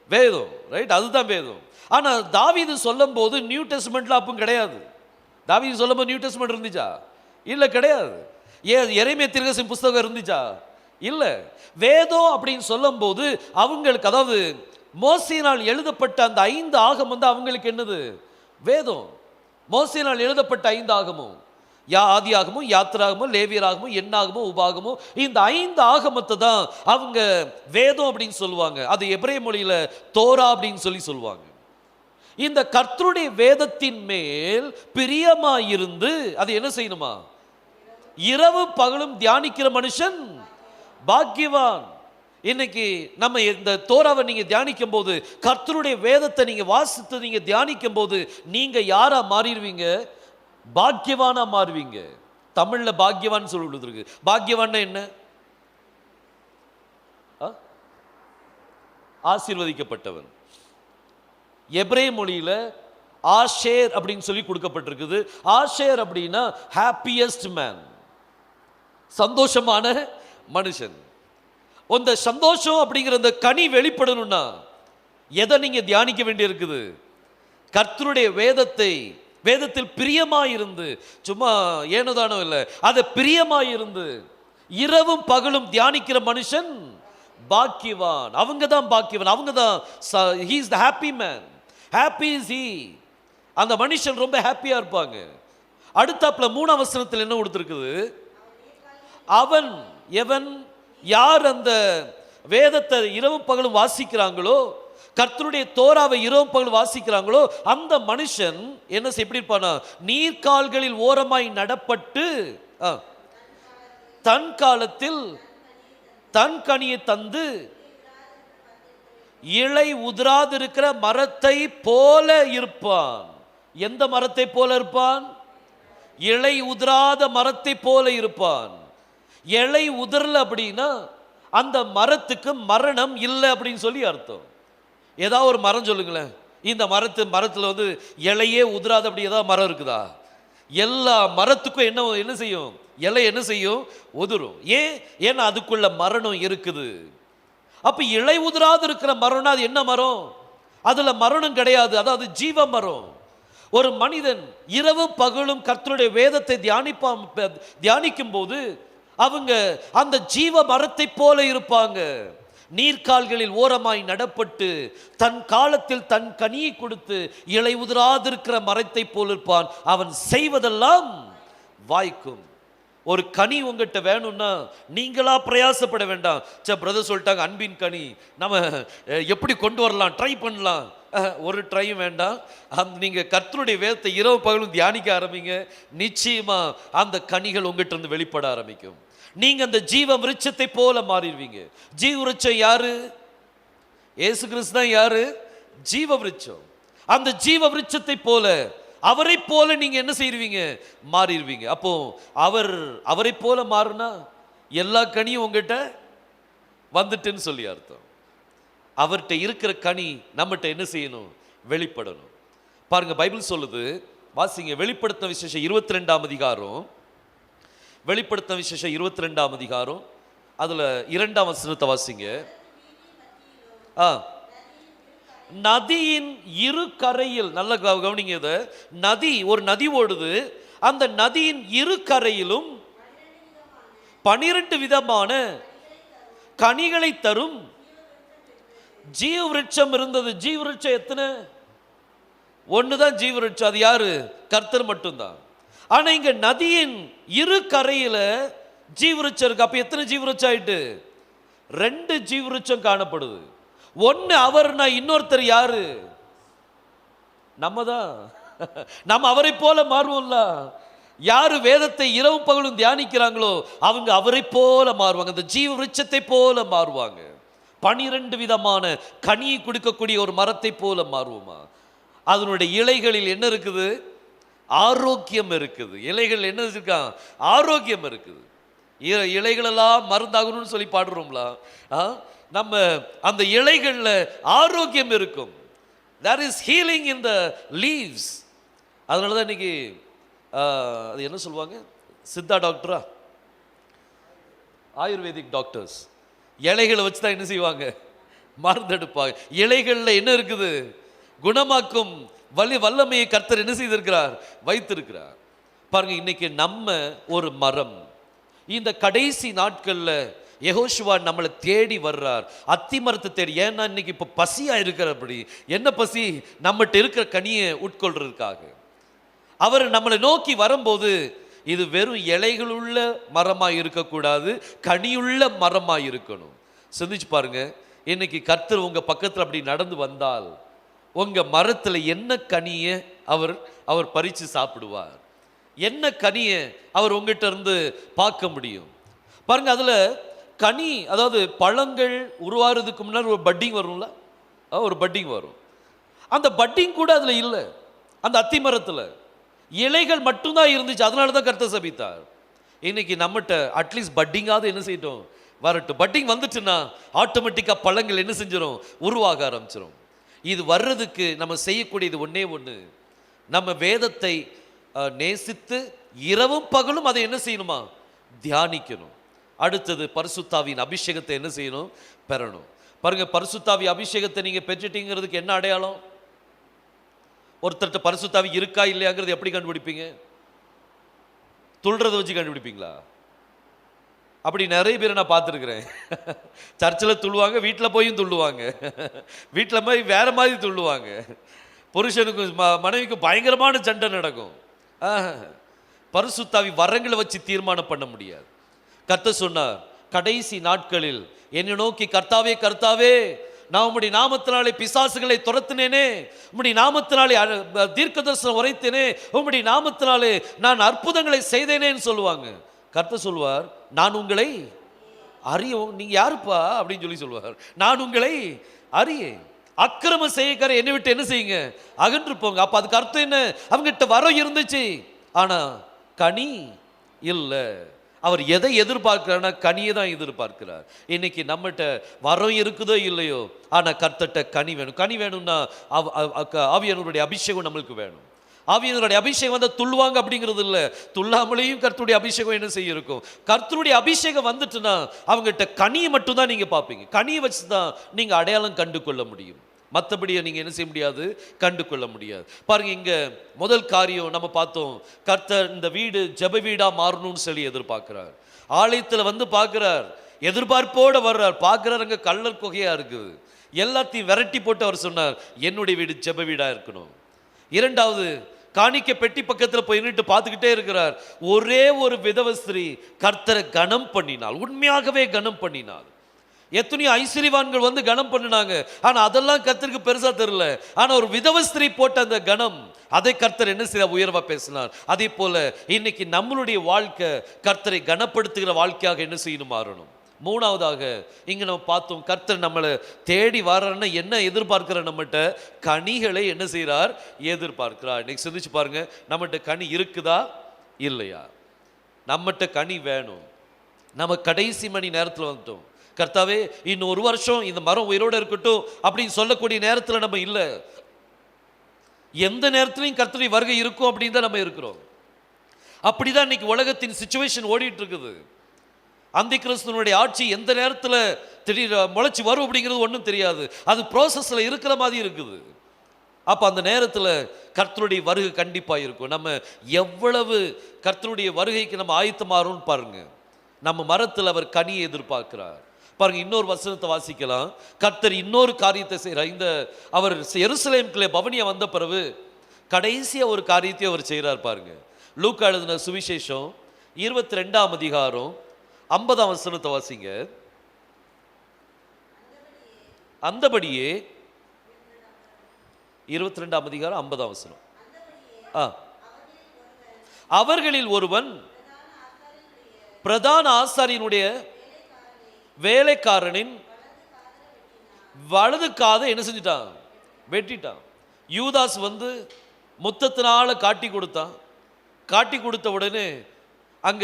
வேதம், ரைட்? அதுதான் வேதம். ஆனா தாவீது சொல்லும்போது நியூ டெஸ்ட்மெண்ட்ல அப்பவும் கிடையாது. தாவீது சொல்லும்போது நியூ டெஸ்ட்மெண்ட் இருந்துச்சா? இல்ல, கிடையாது. எரேமியா தீர்க்கதரிசி புத்தகம் இருந்துச்சா? இல்ல. வேதம் அப்படின்னு சொல்லும்போது அவங்களுக்கு, அதாவது மோசேயினால் எழுதப்பட்ட அந்த 5 ஆகமம் வந்து அவங்களுக்கு என்னது? வேதம். மோசேயினால் எழுதப்பட்ட 5 ஆகமும், ஆதியாகமும், யாத்திராகமும், லேவியராகமும், எண்ணாகமும், உபாகமும், இந்த 5 ஆகமத்தை தான் அவங்க வேதம் அப்படின்னு சொல்லுவாங்க. அது எபிரேய மொழியில தோரா அப்படின்னு சொல்லுவாங்க. இந்த கர்த்தருடைய வேதத்தின் மேல் பிரியமாயிருந்து அது என்ன செய்யணுமா? இரவு பகலும் தியானிக்கிற மனுஷன் பாக்கியவான். இன்னைக்கு நம்ம இந்த தோராவை நீங்க தியானிக்கும் போது, கர்த்தருடைய வேதத்தை நீங்க வாசித்து நீங்க தியானிக்கும் போது, நீங்க யாரா மாறிடுவீங்க? பாக்கியவானா மாறுவீங்க. தமிழ்ல பாக்கியவான் சொல்லுவது இருக்கு. பாக்கியவான் என்ன? ஆசீர்வதிக்கப்பட்டவன். எபிரேய மொழியில ஆஷேர் அப்படின்னு சொல்லி கொடுக்கப்பட்டிருக்குது. ஆஷேர் அப்படின்னா ஹாப்பியஸ்ட் மேன், சந்தோஷமான மனுஷன். அந்த சந்தோஷம் அப்படிங்கிற அந்த கனி வெளிப்படணும்னா எதை நீங்க தியானிக்க வேண்டி இருக்குது? கர்த்தருடைய வேதத்தை, வேதத்தில் பிரியமாயிருந்து, சும்மா ஏனோதானோ இல்லை, அதை பிரியமாயிருந்து இரவும் பகலும் தியானிக்கிற மனுஷன் பாக்கியவான். அவங்க தான் பாக்கியவான். அவங்க தான் he is the happy man. Happy is he. அந்த மனுஷன் ரொம்ப ஹாப்பியா இருப்பாங்க. அடுத்தாப்புல 3ஆம் வசனத்தில் என்ன கொடுத்திருக்குது? அவன் எவன், யார் அந்த வேதத்தை இரவும் பகலும் வாசிக்கிறாங்களோ, கர்த்தருடைய தோராவை இரவும் பகலும் வாசிக்கிறாங்களோ, அந்த மனுஷன் என்ன எப்படி இருப்பானா? நீர்கால்களில் ஓரமாய் நடப்பட்டு தன் காலத்தில் தன் கனியை தந்து இலை உதிராதிருக்கிற மரத்தை போல இருப்பான். எந்த மரத்தை போல இருப்பான்? இலை உதிராத மரத்தை போல இருப்பான். இலை உதிரல அப்படின்னா அந்த மரத்துக்கு மரணம் இல்லை அப்படின்னு சொல்லி அர்த்தம். ஏதாவது ஒரு மரம் சொல்லுங்களேன், இந்த மரத்துல வந்து இலையே உதிராத அப்படி ஏதாவது மரம் இருக்குதா? எல்லா மரத்துக்கும் என்ன செய்யும்? இலை என்ன செய்யும்? உதிரும். ஏன்னா அதுக்குள்ள மரணம் இருக்குது. அப்ப இலை உதிராது இருக்கிற மரம்னா அது என்ன மரம்? அதுல மரணம் கிடையாது, அதாவது ஜீவ மரம். ஒரு மனிதன் இரவு பகலும் கர்த்தருடைய வேதத்தை தியானிக்கும் போது அவங்க அந்த ஜீவ மரத்தை போல இருப்பாங்க. நீர்கால்களில் ஓரமாய் நடப்பட்டு தன் காலத்தில் தன் கனியை கொடுத்து இலை உதிராதிருக்கிற மரத்தை போல இருப்பான். அவன் செய்வதெல்லாம் வாய்க்கும். ஒரு கனி உங்ககிட்ட வேணும்னா நீங்களா பிரயாசப்பட வேண்டாம். பிரதர் சொல்லிட்டாங்க அன்பின் கனி நம்ம எப்படி கொண்டு வரலாம், ட்ரை பண்ணலாம். ஒரு ட்ரையும் வேண்டாம். நீங்க கர்த்தருடைய வேதத்தை இரவு பகலும் தியானிக்க ஆரம்பிங்க, நிச்சயமா அந்த கனிகள் உங்ககிட்ட இருந்து வெளிப்பட ஆரம்பிக்கும். நீங்க அந்த ஜீவ விருட்சத்தை போல மாறிடுவீங்க. ஜீவ விருட்சம் யாரு? இயேசு கிறிஸ்து தான். யாரு? ஜீவ விருட்சம். அந்த ஜீவ விருட்சத்தை போல, அவரை போல நீங்க என்ன செய்வீங்க? மாறிடுவீங்க. அப்போ அவரை போல மாறினா எல்லா கனியும் உங்ககிட்ட வந்துட்டுன்னு சொல்லி அர்த்தம். அவர்கிட்ட இருக்கிற கனி நம்மகிட்ட என்ன செய்யணும்? வெளிப்படணும். பாருங்க, பைபிள் சொல்லுது, வாசிங்க. வெளிப்படுத்தின விசேஷம் 22ஆம் அதிகாரம். வெளிப்படுத்தின விசேஷம் 22ஆம் அதிகாரம், அதுல 2ஆம் வசனத்தை வாசிங்க. நதியின் இரு கரையில், நல்ல கவனிங்க இத, நதி, ஒரு நதி ஓடுது. அந்த நதியின் இரு கரையிலும் 12 விதமான கனிகளை தரும் ஜீவ விருட்சம் இருந்தது. ஜீவ விருட்சம் எத்தனை? ஒண்ணுதான் ஜீவ விருட்சம். அது யாரு? கர்த்தர் மட்டும்தான். ஆனா இங்க நதியின் இரு கரையில ஜீவ விருட்சம் இருக்கு. அப்ப எத்தனை ஜீவ விருட்சம் ஆயிட்டு? 2 ஜீவ விருட்சம் காணப்படுது. ஒன்னு அவர்னா இன்னொருத்தர் யாரு? நம்ம தான். நம்ம அவரை போல மாறுவோம்ல. யாரு வேதத்தை இரவு பகலும் தியானிக்கிறாங்களோ அவங்க அவரை போல மாறுவாங்க, அந்த ஜீவ விருட்சத்தை போல மாறுவாங்க. 12 விதமான கனியை கொடுக்கக்கூடிய ஒரு மரத்தை போல மாறுவோமா? அதனுடைய இலைகளில் என்ன இருக்குது? ஆரோக்கியம் இருக்குது. இலைகள் என்ன இருக்கா? ஆரோக்கியம் இருக்குது. இலைகளெல்லாம் மருந்தாகணும்னு சொல்லி பாடுறோம்ல, நம்ம அந்த இலைகள்ல ஆரோக்கியம் இருக்கும். There is healing in the leaves. அதனால தான் இன்னைக்கு அது என்ன சொல்லுவாங்க, சித்தா டாக்டரா, ஆயுர்வேதிக் டாக்டர்ஸ் இலைகளை வச்சு தான் என்ன செய்வாங்க? மருந்தெடுப்பாங்க. இலைகள்ல என்ன இருக்குது? குணமாக்கும் வல்லமையை கர்த்தர் என்ன செய்திருக்கிறார்? வைத்திருக்கிறார். பாருங்க, இன்னைக்கு நம்ம ஒரு மரம். இந்த கடைசி நாட்கள்ல யெகோஷுவா நம்மளை தேடி வர்றார், அத்தி மரத்தை தேடி. ஏன்னா இன்னைக்கு இப்ப பசியா இருக்கிறபடி. என்ன பசி? நம்மகிட்ட இருக்கிற கனியை உட்கொள்றதுக்காக அவர் நம்மளை நோக்கி வரும்போது, இது வெறும் இலைகளுள்ள மரமாய் இருக்கக்கூடாது, கனியுள்ள மரமாய் இருக்கணும். சிந்திச்சு பாருங்க, இன்னைக்கு கர்த்தர் உங்க பக்கத்தில் அப்படி நடந்து வந்தால் உங்க மரத்துல என்ன கனியை அவர் பறிச்சு சாப்பிடுவார்? என்ன கனியை அவர் உங்ககிட்ட இருந்து பார்க்க முடியும்? பாருங்க, அதுல கனி, அதாவது பழங்கள் உருவாகிறதுக்கு முன்னாடி ஒரு பட்டிங் வரும்ல, ஒரு பட்டிங் வரும். அந்த பட்டிங் கூட அதுல இல்லை. அந்த அத்தி மரத்துல இலைகள் மட்டும்தான் இருந்துச்சு. அதனால தான் கர்த்தர் சபித்தார். இன்னைக்கு நம்மகிட்ட அட்லீஸ்ட் பட்டிங்காவது என்ன செய்யட்டும், வரட்டும். பட்டிங் வந்துட்டுன்னா ஆட்டோமேட்டிக்கா பழங்கள் என்ன செஞ்சிடும்? உருவாக ஆரம்பிச்சிடும். இது வர்றதுக்கு நம்ம செய்யக்கூடியது ஒண்ணே ஒன்று, நம்ம வேதத்தை நேசித்து இரவும் பகலும் அதை என்ன செய்யணுமா? தியானிக்கணும். அடுத்தது பரிசுத்தாவின் அபிஷேகத்தை என்ன செய்யணும்? பெறணும். பாருங்க, பரிசுத்தாவி அபிஷேகத்தை நீங்க பெற்றுட்டீங்கிறதுக்கு என்ன அடையாளம்? ஒருத்தர்கிட்ட பரிசுத்தாவி இருக்கா இல்லையாங்கிறது எப்படி கண்டுபிடிப்பீங்க? துள்றதை வச்சு கண்டுபிடிப்பீங்களா? அப்படி நிறைய பேரை நான் பார்த்துருக்கிறேன். சர்ச்சில் துள்ளுவாங்க, வீட்டில் போயும் துள்ளுவாங்க, வீட்டில் மாதிரி வேற மாதிரி துள்ளுவாங்க. புருஷனுக்கும் மனைவிக்கும் பயங்கரமான சண்டை நடக்கும். பரிசுத்தாவி வரங்களை வச்சு தீர்மானம் பண்ண முடியாது. கர்த்தர் சொன்னார், கடைசி நாட்களில் என்னை நோக்கி கர்த்தாவே கர்த்தாவே, நான் உம்முடைய நாமத்தினாலே பிசாசுகளை துரத்தினேனே, உம்முடைய நாமத்தினாலே தீர்க்கதரிசனம் உரைத்தேனே, உம்முடைய நாமத்தினாலே நான் அற்புதங்களை செய்தேனேன்னு சொல்லுவாங்க. கர்த்தர் சொல்வார், நான் உங்களை அறியும். நீங்க யாருப்பா அப்படின்னு சொல்லுவார். நான் உங்களை அறியேன். அக்கிரம செய்யக்கார என்னை விட்டு என்ன செய்யுங்க? அகன்று போங்க. அப்ப அதுக்கு அர்த்தம் என்ன? அவங்ககிட்ட வரம் இருந்துச்சு, ஆனா கனி இல்லை. அவர் எதை எதிர்பார்க்கிறார்னா கனியை தான் எதிர்பார்க்கிறார். இன்னைக்கு நம்மகிட்ட வரம் இருக்குதோ இல்லையோ, ஆனா கர்த்தர்ட்ட கனி வேணும். கனி வேணும்னா ஆவியானவருடைய அபிஷேகம் நம்மளுக்கு வேணும். ஆவியானவருடைய அபிஷேகம் வந்தால் துள்ளுவாங்க அப்படிங்கிறது இல்லை, துள்ளாமலேயும் கர்த்தருடைய அபிஷேகம் என்ன செய்ய இருக்கும்? கர்த்தருடைய அபிஷேகம் வந்துட்டுன்னா அவங்ககிட்ட கனியை மட்டும்தான் நீங்க பார்ப்பீங்க. கனியை வச்சு தான் நீங்க அடையாளம் கண்டு கொள்ள முடியும். மற்றபடியை நீங்க என்ன செய்ய முடியாது? கண்டு கொள்ள முடியாது. பாருங்க, இங்க முதல் காரியம் நம்ம பார்த்தோம், கர்த்தர் இந்த வீடு ஜெப வீடா மாறணும்னு சொல்லி எதிர்பார்க்கிறார். ஆலயத்தில் வந்து பார்க்கிறார், எதிர்பார்ப்போட வர்றார். பார்க்கிறார், அங்க கள்ளர் குகையா இருக்குது. எல்லாத்தையும் விரட்டி போட்டு அவர் சொன்னார், என்னுடைய வீடு ஜெப வீடா இருக்கணும். இரண்டாவது, காணிக்க பெட்டி பக்கத்தில் போய் நின்று பார்த்துக்கிட்டே இருக்கிறார். ஒரே ஒரு விதவ ஸ்திரீ கர்த்தரை கனம் பண்ணினாள், உண்மையாகவே கனம் பண்ணினாள். எத்தனையோ ஐஸ்வர்யவான்கள் வந்து கனம் பண்ணினாங்க, ஆனா அதெல்லாம் கர்த்தருக்கு பெருசா தெரியல. ஆனா ஒரு விதவ ஸ்திரீ போட்ட அந்த கனம், அதை கர்த்தர் என்ன செய்ய உயர்வா பேசினார். அதே போல இன்னைக்கு நம்மளுடைய வாழ்க்கை கர்த்தரை கனப்படுத்துகிற வாழ்க்கையாக என்ன செய்யணும்? மாறணும். மூணாவதாக இங்க நம்ம பார்த்தோம், கர்த்தர் நம்மளை தேடி வர்றாருன்னா என்ன எதிர்பார்க்கிறார்? நம்மகிட்ட கனிகளை என்ன செய்யறார்? எதிர்பார்க்கிறார். இன்னைக்கு சிந்திச்சு பாருங்க, நம்மகிட்ட கனி இருக்குதா இல்லையா? நம்மகிட்ட கனி வேணும். நம்ம கடைசி மணி நேரத்தில் வந்துட்டோம். கர்த்தாவே, இன்னும் 1 வருஷம் இந்த மரம் உயிரோடு இருக்கட்டும் அப்படின்னு சொல்லக்கூடிய நேரத்தில் நம்ம இல்லை. எந்த நேரத்திலையும் கர்த்தருடைய வருகை இருக்கும் அப்படின்னு தான் நம்ம இருக்கிறோம். அப்படிதான் இன்னைக்கு உலகத்தின் சிச்சுவேஷன் ஓடிட்டு இருக்குது. அந்தி கிறிஸ்துவனுடைய ஆட்சி எந்த நேரத்தில் திடீர் முளைச்சி வரும் அப்படிங்கிறது ஒன்றும் தெரியாது. அது ப்ராசஸில் இருக்கிற மாதிரி இருக்குது. அப்போ அந்த நேரத்தில் கர்த்தருடைய வருகை கண்டிப்பாக இருக்கும். நம்ம எவ்வளவு கர்த்தருடைய வருகைக்கு நம்ம ஆயத்தமாறோம்னு பாருங்க. நம்ம மரத்தில் அவர் கனியை எதிர்பார்க்கிறார். பாருங்க, இன்னொரு வசனத்தை வாசிக்கலாம். கர்த்தர் இன்னொரு காரியத்தை செய்கிறார். இந்த அவர் எருசலேமுக்குள்ளே பவனியா வந்த பிறகு கடைசியா ஒரு காரியத்தை அவர் செய்கிறார். பாருங்க, லூக்கா எழுதின சுவிசேஷம் 22ஆம் அதிகாரம் 50ஆம் வசனத்தை வாசிங்க. அந்தபடியே 22ஆம் அதிகாரம் 50ஆம் வசனம். அவர்களில் ஒருவன் பிரதான ஆசாரியனுடைய வேலைக்காரனின் வலது காதை என்ன செஞ்சிட்டான்? வெட்டிட்டான். யூதாஸ் வந்து முத்தத்தினால காட்டி கொடுத்தான். காட்டி கொடுத்த உடனே அங்க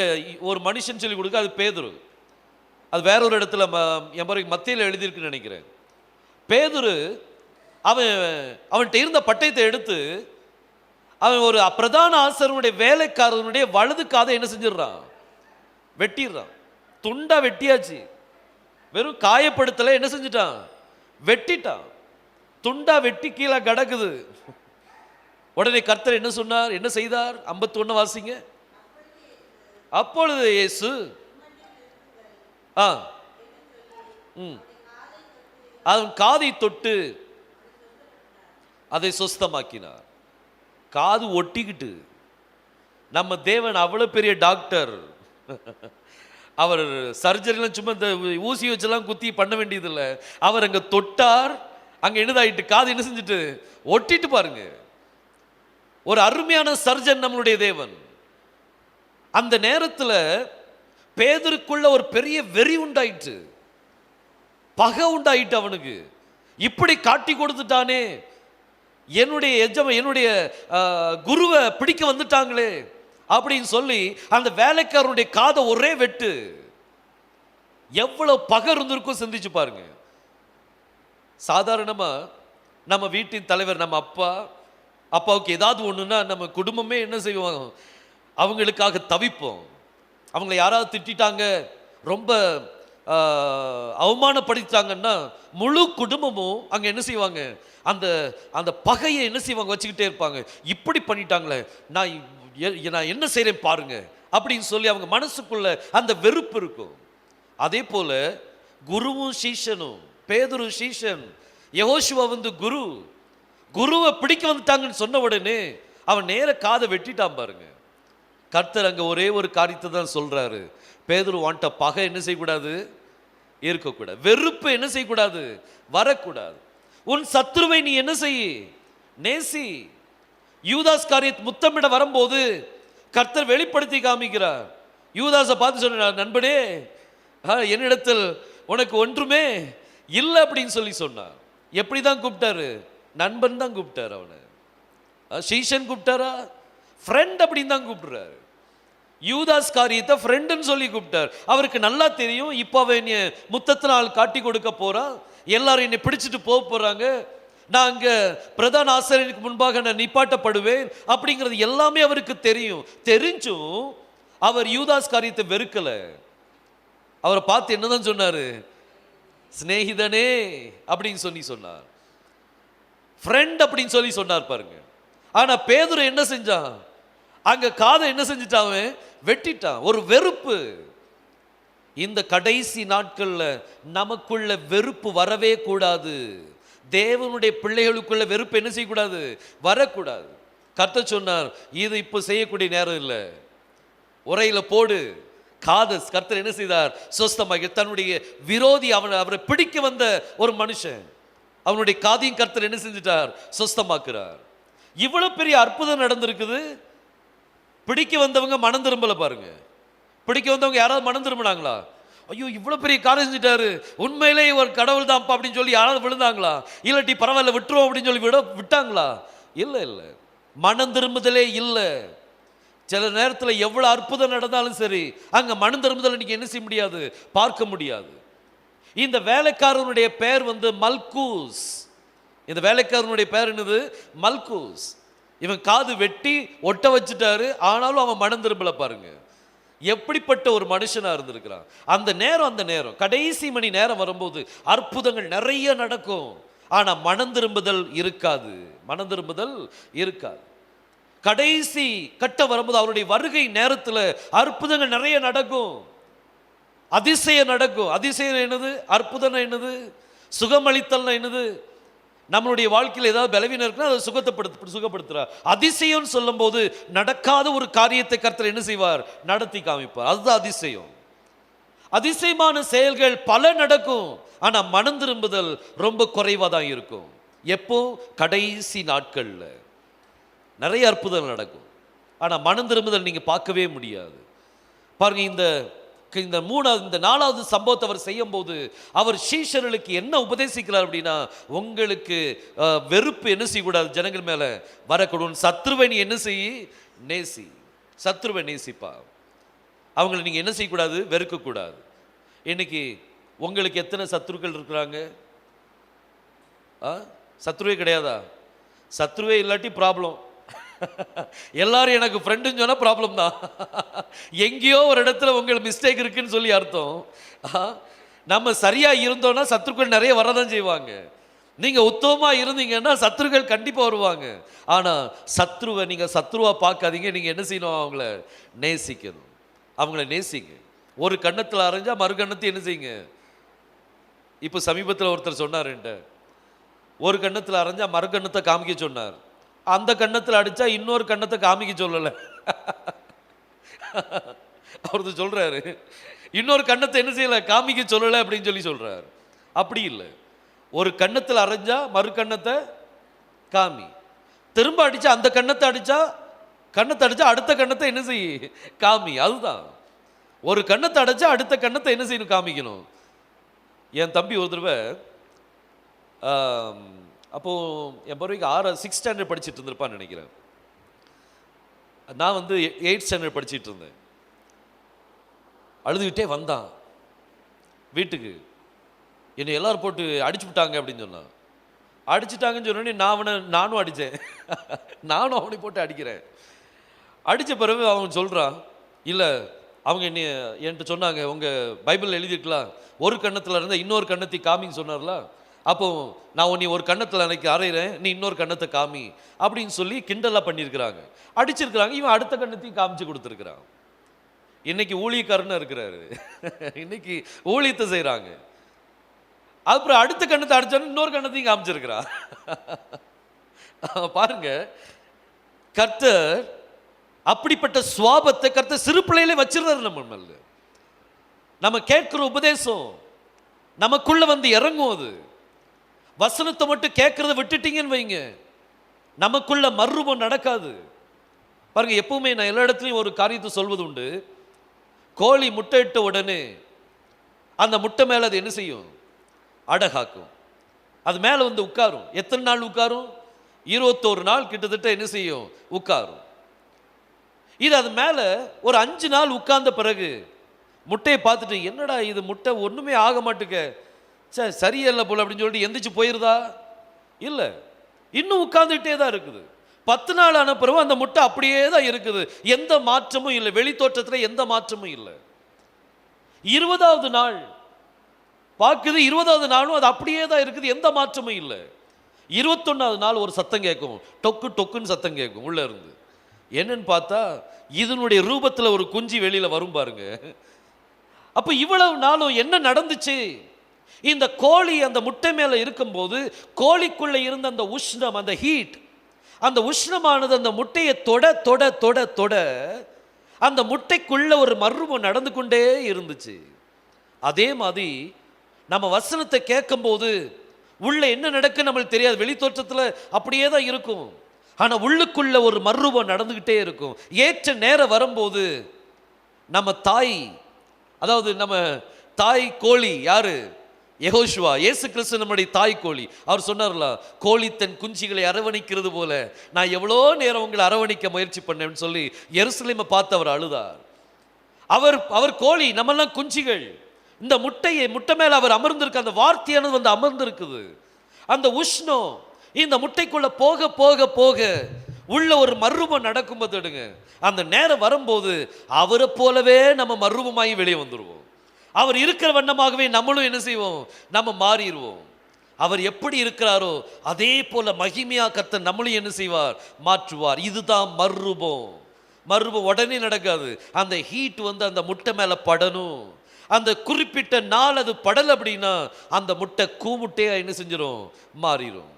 ஒரு மனுஷன் சொல்லி கொடுக்க, அது பேதுரு. அது வேற ஒரு இடத்துல மத்தியில் எழுதியிருக்குன்னு நினைக்கிறேன். பேதுரு அவன்கிட்ட இருந்த பட்டயத்தை எடுத்து அவன் ஒரு பிரதான ஆசாரியனுடைய வேலைக்காரனுடைய வலது காதை என்ன செஞ்சிடறான்? வெட்டிடுறான். துண்டா வெட்டியாச்சு. வெறும் காயப்படுத்தல, என்ன செஞ்சிட்டான்? வெட்டிட்டான். துண்டா வெட்டி கீழே கிடக்குது. உடனே கர்த்தர் என்ன சொன்னார், என்ன செய்தார்? 51 வாசிங்க. அப்பொழுது இயேசு அவன் காதை தொட்டு அதை சுஸ்தமாக்கினார். காது ஒட்டிக்கிட்டு. நம்ம தேவன் அவ்வளவு பெரிய டாக்டர். அவர் சர்ஜரிலாம் சும்மா இந்த ஊசி வச்செல்லாம் குத்தி பண்ண வேண்டியதில்லை. அவர் அங்க தொட்டார், அங்க என்னதாயிட்டு, காது என்ன செஞ்சுட்டு ஒட்டிட்டு. பாருங்க, ஒரு அருமையான சர்ஜன் நம்மளுடைய தேவன். அந்த நேரத்தில் பேதுருக்குள்ள ஒரு பெரிய வெறி உண்டாயிட்டு, பகை உண்டாயிட்டு. அவனுக்கு இப்படி காட்டி கொடுத்துட்டானே, என்னுடைய குருவை பிடிக்க வந்துட்டாங்களே அப்படின்னு சொல்லி அந்த வேலைக்காரனுடைய காதை ஒரே வெட்டு. எவ்வளவு பகை இருந்திருக்கும் சிந்திச்சு பாருங்க. சாதாரணமா நம்ம வீட்டின் தலைவர், நம்ம அப்பாவுக்கு ஏதாவது ஒண்ணுன்னா நம்ம குடும்பமே என்ன செய்வாங்க, அவங்களுக்காக தவிப்போம். அவங்கள யாராவது திட்டாங்க, ரொம்ப அவமானப்படுத்திட்டாங்கன்னா முழு குடும்பமும் அங்க என்ன செய்வாங்க, அந்த அந்த பகையை என்ன செய்வாங்க, வச்சுக்கிட்டே இருப்பாங்க. இப்படி பண்ணிட்டாங்களே, நான் என்ன செய்றேன் பாருங்க அப்படின்னு சொல்லி அவங்க மனசுக்குள்ள அந்த வெறுப்பு இருக்கும். அதே போல குருவும் சீஷனும், பேதுரு சீஷன், யெகோஷுவா குருவை பிடிக்க வந்துட்டாங்கன்னு சொன்ன உடனே அவன் நேர காதை வெட்டிட்டான். பாருங்க, கர்த்தர் அங்க ஒரே ஒரு காரியத்தை தான் சொல்றாரு, பேதுரு வாண்ட பகை என்ன செய்யக்கூடாது, இருக்கக்கூடாது. வெறுப்பு என்ன செய்யக்கூடாது, வரக்கூடாது. உன் சத்ருவை நீ என்ன செய், நேசி. யூதாஸ் காரியத் முத்தமிட வரும்போது கர்த்தர் வெளிப்படுத்தி காமிக்கிறார். யூதாஸை பார்த்து சொன்னார், நண்பனே, என்னிடத்தில் உனக்கு ஒன்றுமே இல்லை அப்படின்னு சொல்லி சொன்னார். எப்படி தான் கூப்பிட்டாரு, நண்பன் தான் கூப்பிட்டார். அவனை சீஷன் கூப்பிட்டாரா, ஃப்ரெண்ட் அப்படின்னு தான் கூப்பிடுறாரு. யூதாஸ் காரியத்தை ஃப்ரெண்டுன்னு சொல்லி கூப்பிட்டார். அவருக்கு நல்லா தெரியும், இப்போ அவன் என்னை முத்தத்தினால் காட்டி கொடுக்க போறான், எல்லாரும் என்னை பிடிச்சிட்டு போக போறாங்க, நான் அங்க பிரதான ஆசிரியருக்கு முன்பாக நான் நிப்பாட்டப்படுவேன் அப்படிங்கிறது எல்லாமே அவருக்கு தெரியும். தெரிஞ்சும் அவர் யூதாஸ் காரியத்தை வெறுக்கல. அவரை பார்த்து என்னதான் சொன்னாரு, சிநேகிதனே அப்படின்னு சொல்லி சொன்னார், ஃப்ரெண்ட் அப்படின்னு சொல்லி சொன்னார். பாருங்க, ஆனா பேதுரு என்ன செஞ்சான், அங்க காதை என்ன செஞ்சிட்டான், வெட்டிட்டான். ஒரு வெறுப்பு. இந்த கடைசி நாட்கள்ல நமக்குள்ள வெறுப்பு வரவே கூடாது. தேவனுடைய பிள்ளைகளுக்குள்ள வெறுப்பு என்ன செய்யக்கூடாது, வரக்கூடாது. கர்த்தர் சொன்னார், இது இப்போ செய்யக்கூடிய நேரம் இல்லை, உரையில போடு. காதை கர்த்தர் என்ன செய்தார், சுஸ்தமாக. தன்னுடைய விரோதி, அவரை பிடிக்க வந்த ஒரு மனுஷன், அவனுடைய காதையும் கர்த்தர் என்ன செஞ்சிட்டார், சுஸ்தமாக்குறார். இவ்வளவு பெரிய அற்புதம் நடந்திருக்குது. பிடிக்க வந்தவங்க மனம் திரும்பல. பாருங்க, பிடிக்க வந்தவங்க யாராவது மனம் திரும்பினாங்களா? ஐயோ, இவ்வளவு பெரிய காரியம் செஞ்சுட்டாரு, உண்மையிலே ஒரு கடவுள் தான்ப்பா அப்படின்னு சொல்லி யாராவது விழுந்தாங்களா? இல்லாட்டி பரவாயில்ல விட்டுருவோம் அப்படின்னு சொல்லி விட்டாங்களா? இல்லை இல்லை, மனம் திரும்புதலே இல்லை. சில நேரத்தில் எவ்வளவு அற்புதம் நடந்தாலும் சரி, அங்க மனம் திரும்புதல் நீங்க என்ன செய்ய முடியாது, பார்க்க முடியாது. இந்த வேலைக்காரனுடைய பெயர் மல்கூஸ். இந்த வேலைக்காரனுடைய பெயர் என்னது, மல்கூஸ். இவன் காது வெட்டி ஒட்ட வச்சுட்டாரு, ஆனாலும் அவன் மனம் திரும்பல. பாருங்க, எப்படிப்பட்ட ஒரு மனுஷனா இருந்திருக்கிறான். அந்த நேரம் கடைசி மணி நேரம் வரும்போது அற்புதங்கள் நிறைய நடக்கும், ஆனா மனம் திரும்புதல் இருக்காது. மனம் திரும்புதல் இருக்காது. கடைசி கட்ட வரும்போது அவருடைய வருகை நேரத்தில் அற்புதங்கள் நிறைய நடக்கும், அதிசயம் நடக்கும். அதிசயம் என்னது, அற்புதம் என்னது, சுகமளித்தல் என்னது. நம்மளுடைய வாழ்க்கையில் ஏதாவது பலவீனம் இருக்குன்னா அதை சுகப்படுத்துறார். அதிசயம் சொல்லும் போது நடக்காத ஒரு காரியத்தை கர்த்தர் என்ன செய்வார், நடத்தி காமிப்பார். அதுதான் அதிசயம். அதிசயமான செயல்கள் பல நடக்கும், ஆனா மனம் திரும்புதல் ரொம்ப குறைவா தான் இருக்கும். எப்போ, கடைசி நாட்கள்ல நிறைய அற்புதங்கள் நடக்கும், ஆனா மனம் திரும்புதல் நீங்க பார்க்கவே முடியாது. பாருங்க, இந்த 4வது சம்பவத்தை அவர் செய்யும் போது அவர் சீஷர்களுக்கு என்ன உபதேசிக்கிறார் அப்படின்னா, உங்களுக்கு வெறுப்பு என்ன செய்யக்கூடாது, ஜனங்கள் மேல வரக்கூடும். சத்ருவை நீ என்ன செய்ய, நேசி. சத்ருவை நேசிப்பா. அவங்களை நீங்க என்ன செய்யக்கூடாது, வெறுக்கக்கூடாது. இன்னைக்கு உங்களுக்கு எத்தனை சத்ருக்கள் இருக்கிறாங்க? சத்ருவே கிடையாதா? சத்ருவே இல்லாட்டி ப்ராப்ளம். எல்லாரும் எனக்கு ஃப்ரெண்டுன்னு சொன்னா ப்ராப்ளம் தான். எங்கேயோ ஒரு இடத்துல உங்களுக்கு மிஸ்டேக் இருக்குன்னு சொல்லி அர்த்தம். நம்ம சரியா இருந்தோம்னா சத்துருக்கள் நிறைய வரதான் செய்வாங்க. நீங்க உத்தமமா இருந்தீங்கன்னா சத்துருக்கள் கண்டிப்பா வருவாங்க. ஆனா சத்ருவை நீங்க சத்ருவா பார்க்காதீங்க. நீங்க என்ன செய்யணும்? அவங்கள நேசிக்கணும். அவங்கள நேசிங்க. ஒரு கன்னத்தில் அரைஞ்சா மறு கன்னத்தை என்ன செய்யுங்க? இப்போ சமீபத்தில் ஒருத்தர் சொன்னார் என்கிட்ட, ஒரு கன்னத்தில் அரைஞ்சா மறு கன்னத்தை காமிக்க சொன்னார். அந்த கன்னத்தில் அடிச்சா இன்னொரு கன்னத்தை காமிக்க சொல்லலை. அவரது சொல்றாரு, இன்னொரு கன்னத்தை என்ன செய்யல, காமிக்க சொல்லலை அப்படின்னு சொல்லி சொல்றாரு. அப்படி இல்லை, ஒரு கன்னத்தில் அரைஞ்சா மறு கன்னத்தை காமி, திரும்ப அடிச்சா அந்த கன்னத்தை அடிச்சா அடுத்த கன்னத்தை என்ன செய்ய காமி. அதுதான், ஒரு கன்னத்தை அடைச்சா அடுத்த கன்னத்தை என்ன செய்யணும்? காமிக்கணும். என் தம்பி ஒரு தடவை அப்போ என் பிறகு 6th ஸ்டாண்டர்ட் படிச்சுட்டு இருந்திருப்பான்னு நினைக்கிறேன். நான் வந்து 8th ஸ்டாண்டர்ட் படிச்சுட்டு இருந்தேன். அழுதுகிட்டே வந்தான் வீட்டுக்கு. என்னை எல்லாரும் போட்டு அடிச்சு விட்டாங்க அப்படின்னு சொன்னான். அடிச்சுட்டாங்கன்னு சொன்னோடனே நானும் அடித்தேன். நானும் அவனை போட்டு அடிக்கிறேன். அடித்த பிறகு அவன் சொல்கிறான், இல்லை அவங்க என்கிட்ட சொன்னாங்க, உங்கள் பைபிளில் எழுதிருக்கலாம் ஒரு கன்னத்தில் இருந்தால் இன்னொரு கன்னத்தை காமின்னு சொன்னார்ல, அப்போ நான் உன்னை ஒரு கன்னத்தில் அன்னைக்கு அறையிறேன், நீ இன்னொரு கன்னத்தை காமி அப்படின்னு சொல்லி கிண்டலாக பண்ணியிருக்கிறாங்க, அடிச்சிருக்கிறாங்க. இவன் அடுத்த கன்னத்தையும் காமிச்சு கொடுத்துருக்கிறான். இன்னைக்கு ஊழியக்காரன்னு இருக்கிறாரு, இன்னைக்கு ஊழியத்தை செய்கிறாங்க. அப்புறம் அடுத்த கன்னத்தை அடிச்சாலும் இன்னொரு கன்னத்தையும் காமிச்சிருக்கிறான். பாருங்க, கர்த்தர் அப்படிப்பட்ட சுவாபத்தை கர்த்தர் சிறு பிள்ளையிலே வச்சிருந்தாரு நம்ம மேல. நம்ம கேட்கிற உபதேசம் நமக்குள்ள வந்து இறங்கும். அது வசனத்தை மட்டும் கேட்கறத விட்டுட்டீங்கன்னு வைங்க, நமக்குள்ள மறுரூபம் நடக்காது. பாருங்க, எப்பவுமே நான் எல்லா இடத்துலையும் ஒரு காரியத்தை சொல்வது உண்டு. கோழி முட்டை இட்ட உடனே அந்த முட்டை மேல அது என்ன செய்யும்? அடகாக்கும். அது மேல வந்து உட்காரும். எத்தனை நாள் உட்காரும்? 21 நாள் கிட்டத்தட்ட என்ன செய்யும்? உட்காரும். இது அது மேல ஒரு 5 நாள் உட்கார்ந்த பிறகு முட்டையை பார்த்துட்டு, என்னடா இது முட்டை ஒண்ணுமே ஆக மாட்டுக்க, சரியில்லை போல அப்படின்னு சொல்லிட்டு எந்திரிச்சு போயிருதா? இல்லை, இன்னும் உட்கார்ந்துட்டே தான் இருக்குது. 10 நாள் ஆன பிறகு அந்த முட்டை அப்படியே தான் இருக்குது, எந்த மாற்றமும் இல்லை, வெளி தோற்றத்தில் எந்த மாற்றமும் இல்லை. 20வது நாள் பார்க்குது, 20வது நாளும் அது அப்படியே தான் இருக்குது, எந்த மாற்றமும் இல்லை. 21வது நாள் ஒரு சத்தம் கேட்கும், டொக்கு டொக்குன்னு சத்தம் கேட்கும் உள்ள இருந்து. என்னன்னு பார்த்தா இதனுடைய ரூபத்தில் ஒரு குஞ்சு வெளியில வரும் பாருங்க. அப்ப இவ்வளவு நாளும் என்ன நடந்துச்சு? இந்த கோழி அந்த முட்டை மேல இருக்கும்போது கோழிக்குள்ள இருந்த அந்த உஷ்ணம், அந்த ஹீட், அந்த உஷ்ணமானது அந்த முட்டையை தொட தொட தொட தொட அந்த முட்டைக்குள்ள ஒரு மர்மம் நடந்து கொண்டே இருந்துச்சு. அதே மாதிரி நம்ம வசனத்தை கேட்கும் போது உள்ள என்ன நடக்கு நம்மளுக்கு தெரியாது, வெளி தோற்றத்தில் அப்படியே தான் இருக்கும். ஆனா உள்ளுக்குள்ள ஒரு மர்ரூபம் நடந்துகிட்டே இருக்கும். ஏற்ற நேரம் வரும்போது நம்ம தாய், அதாவது நம்ம தாய் கோழி யாரு? யெகோஷுவா, இயேசு கிறிஸ்து நம்முடைய தாய் கோழி. அவர் சொன்னார்ல, கோழி தன் குஞ்சுகளை அரவணைக்கிறது போல நான் எவ்வளோ நேரம் உங்களை அரவணைக்க முயற்சி பண்ணேன்னு சொல்லி எருசலேமை பார்த்து அவர் அழுதார். அவர் கோழி, நம்மெல்லாம் குஞ்சுகள். இந்த முட்டை மேல அவர் அமர்ந்திருக்க, அந்த வார்த்தையானது வந்து அமர்ந்திருக்குது. அந்த உஷ்ணம் இந்த முட்டைக்குள்ள போக போக போக உள்ள ஒரு மர்ரூபம் நடக்கும் பார்த்துடுங்க. அந்த நேரம் வரும்போது அவரை போலவே நம்ம மர்ரூபமாகி வெளியே வந்துடுவோம். அவர் இருக்கிற வண்ணமாகவே நம்மளும் என்ன செய்வோம்? நம்ம மாறிடுவோம். அவர் எப்படி இருக்கிறாரோ அதே போல மகிமையா கர்த்தர் நம்மளையும் என்ன செய்வார்? மாற்றுவார். இதுதான் மர்ரூபம். மர்ரூபம் உடனே நடக்காது. அந்த ஹீட் வந்து அந்த முட்டை மேல படணும். அந்த குறிப்பிட்ட நாள் அது படலை அப்படின்னா அந்த முட்டை கூமுட்டையா என்ன செஞ்சிடும்? மாறிடும்.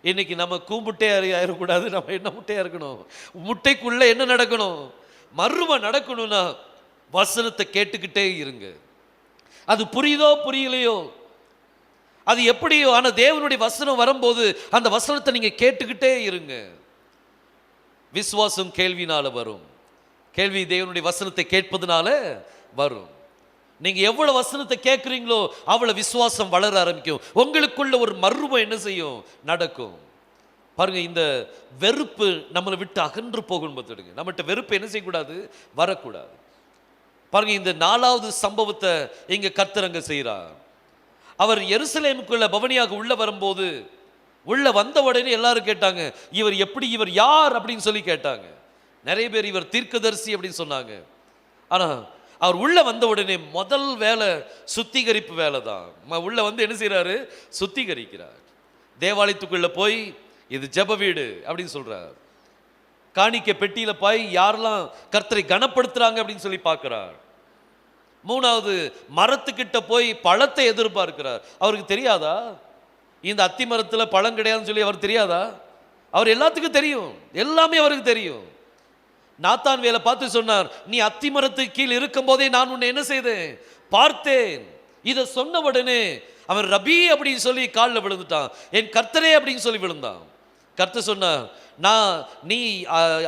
இன்னைக்கு நம்ம கூமுட்டையா ஆயிடக்கூடாது. நம்ம என்ன முட்டையா இருக்கணும்? முட்டைக்குள்ள என்ன நடக்கணும்? மர்ரூபம் நடக்கணும்னா வசனத்தை கேட்டுக்கிட்டே இருங்க. அது புரியுதோ புரியலையோ, அது எப்படியோ, ஆனா தேவனுடைய வசனம் வரும்போது அந்த வசனத்தை நீங்க கேட்டுக்கிட்டே இருங்க. விசுவாசம் கேள்வினால வரும், கேள்வி தேவனுடைய வசனத்தை கேட்பதனால வரும். நீங்க எவ்வளவு வசனத்தை கேட்குறீங்களோ அவ்வளவு விசுவாசம் வளர ஆரம்பிக்கும். உங்களுக்குள்ள ஒரு மர்ரூபம் என்ன செய்யும்? நடக்கும். பாருங்க, இந்த வெறுப்பு நம்மளை விட்டு அகன்று போகணும் பார்த்துடுங்க. நம்மகிட்ட வெறுப்பு என்ன செய்யக்கூடாது? வரக்கூடாது. பாருங்க, இந்த 4வது சம்பவத்தை இங்க கர்த்தர் அங்க செய்கிறார். அவர் எருசலேமுக்குள்ள பவனியாக உள்ள வரும்போது, உள்ள வந்த உடனே எல்லாரும் கேட்டாங்க, இவர் எப்படி, இவர் யார் அப்படின்னு சொல்லி கேட்டாங்க. நிறைய பேர் இவர் தீர்க்கதரிசி அப்படின்னு சொன்னாங்க. ஆனா அவர் உள்ள வந்த உடனே முதல் வேலை சுத்திகரிப்பு வேலை தான். உள்ள வந்து என்ன செய்யறாரு? சுத்திகரிக்கிறார். தேவாலயத்துக்குள்ள போய் இது ஜெப வீடு அப்படின்னு சொல்றார். காணிக்க பெட்டியில போய் யாரெல்லாம் கர்த்தரை கனப்படுத்துறாங்க அப்படின்னு சொல்லி பார்க்கிறார். மூணாவது, மரத்துக்கிட்ட போய் பழத்தை எதிர்பார்க்கிறார். அவருக்கு தெரியாதா இந்த அத்தி மரத்துல பழம் கிடையாதுன்னு சொல்லி? அவர் தெரியாதா? அவர் எல்லாத்துக்கும் தெரியும், எல்லாமே அவருக்கு தெரியும். நாத்தான் வேலை பார்த்து சொன்னார், நீ அத்தி மரத்துக்கு கீழ் இருக்கும் போதே நான் உன்னை என்ன செய்தேன்? பார்த்தேன். இதை சொன்ன உடனே அவன் ரபி அப்படின்னு சொல்லி காலில் விழுந்துட்டான். என் கர்த்தரே அப்படின்னு சொல்லி விழுந்தான். கர்த்தர் சொன்னார், நீ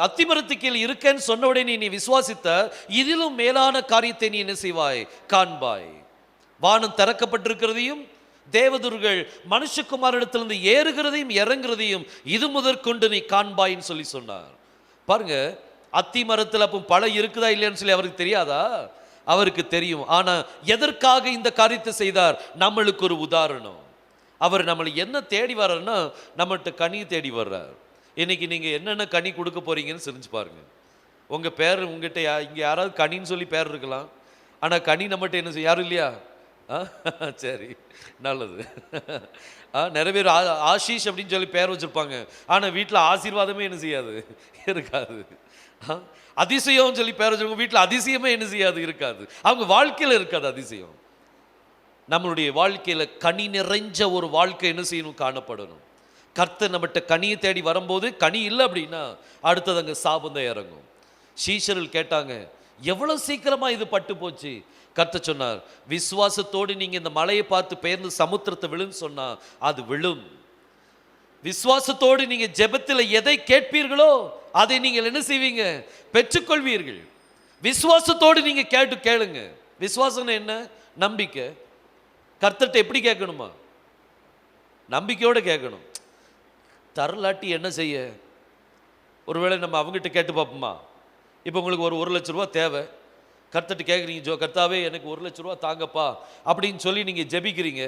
அத்திமரத்து கீழ் இருக்கேன்னு சொன்ன உடனே நீ விசுவாசித்த இதிலும் மேலான காரியத்தை நீ என்ன செய்வாய்? காண்பாய். வானம் திறக்கப்பட்டிருக்கிறதையும் தேவதூர்கள் மனுஷகுமாரிடத்திலிருந்து ஏறுகிறதையும் இறங்குறதையும் இது முதற்கொண்டு நீ காண்பாயின்னு சொல்லி சொன்னார். பாருங்க, அத்தி மரத்தில் அப்போ பழம் இருக்குதா இல்லையான்னு சொல்லி அவருக்கு தெரியாதா? அவருக்கு தெரியும். ஆனா எதற்காக இந்த காரியத்தை செய்தார்? நம்மளுக்கு ஒரு உதாரணம். அவர் நம்மளை என்ன தேடி வர்றாருன்னா நம்மகிட்ட கனி தேடி வர்றார். இன்னைக்கு நீங்க என்னென்ன கனி கொடுக்க போறீங்கன்னு தெரிஞ்சு பாருங்க. உங்க பேர் உங்ககிட்ட இங்க யாராவது கனின்னு சொல்லி பேர் இருக்கலாம், ஆனா கனி நம்மகிட்ட என்ன செய்ய? யாரும் இல்லையா? சரி, நல்லது. நிறைய பேர் ஆஷீஷ் அப்படின்னு சொல்லி பேர் வச்சிருப்பாங்க, ஆனா வீட்டில் ஆசீர்வாதமே என்ன செய்யாது? இருக்காது. அதிசயம் சொல்லி பேர் வச்சிருக்கோம், வீட்டில் அதிசயமே என்ன செய்யாது? இருக்காது. அவங்க வாழ்க்கையில் இருக்காது அதிசயம். நம்மளுடைய வாழ்க்கையில கனி நிறைஞ்ச ஒரு வாழ்க்கை என்ன செய்யணும்? காணப்படணும். கர்த்தர் நம்மகிட்ட கனியை தேடி வரும்போது கனி இல்லை அப்படின்னா அடுத்தது அங்கே சாபந்தான் இறங்கும். சீஷர்கள் கேட்டாங்க, எவ்வளவு சீக்கிரமா இது பட்டு போச்சு? கர்த்தர் சொன்னார், விசுவாசத்தோடு நீங்க இந்த மலையை பார்த்து பெயர்ந்து சமுத்திரத்தை விழுன்னு சொன்னா அது விழும். விசுவாசத்தோடு நீங்க ஜெபத்தில் எதை கேட்பீர்களோ அதை நீங்கள் என்ன செய்வீங்க? பெற்றுக்கொள்வீர்கள். விசுவாசத்தோடு நீங்க கேளுங்க. விசுவாசம் என்ன? நம்பிக்கை. கர்த்தர்கிட்ட எப்படி கேட்கணுமா? நம்பிக்கையோடு கேட்கணும். தரலாட்டி என்ன செய்ய? ஒருவேளை நம்ம அவங்ககிட்ட கேட்டு பார்ப்போமா? இப்போ உங்களுக்கு ஒரு 1 லட்ச ரூபா தேவை, கர்த்தர்கிட்ட கேட்குறீங்க, கர்த்தாவே எனக்கு 1 லட்ச ரூபா தாங்கப்பா அப்படின்னு சொல்லி நீங்கள் ஜெபிக்கிறீங்க.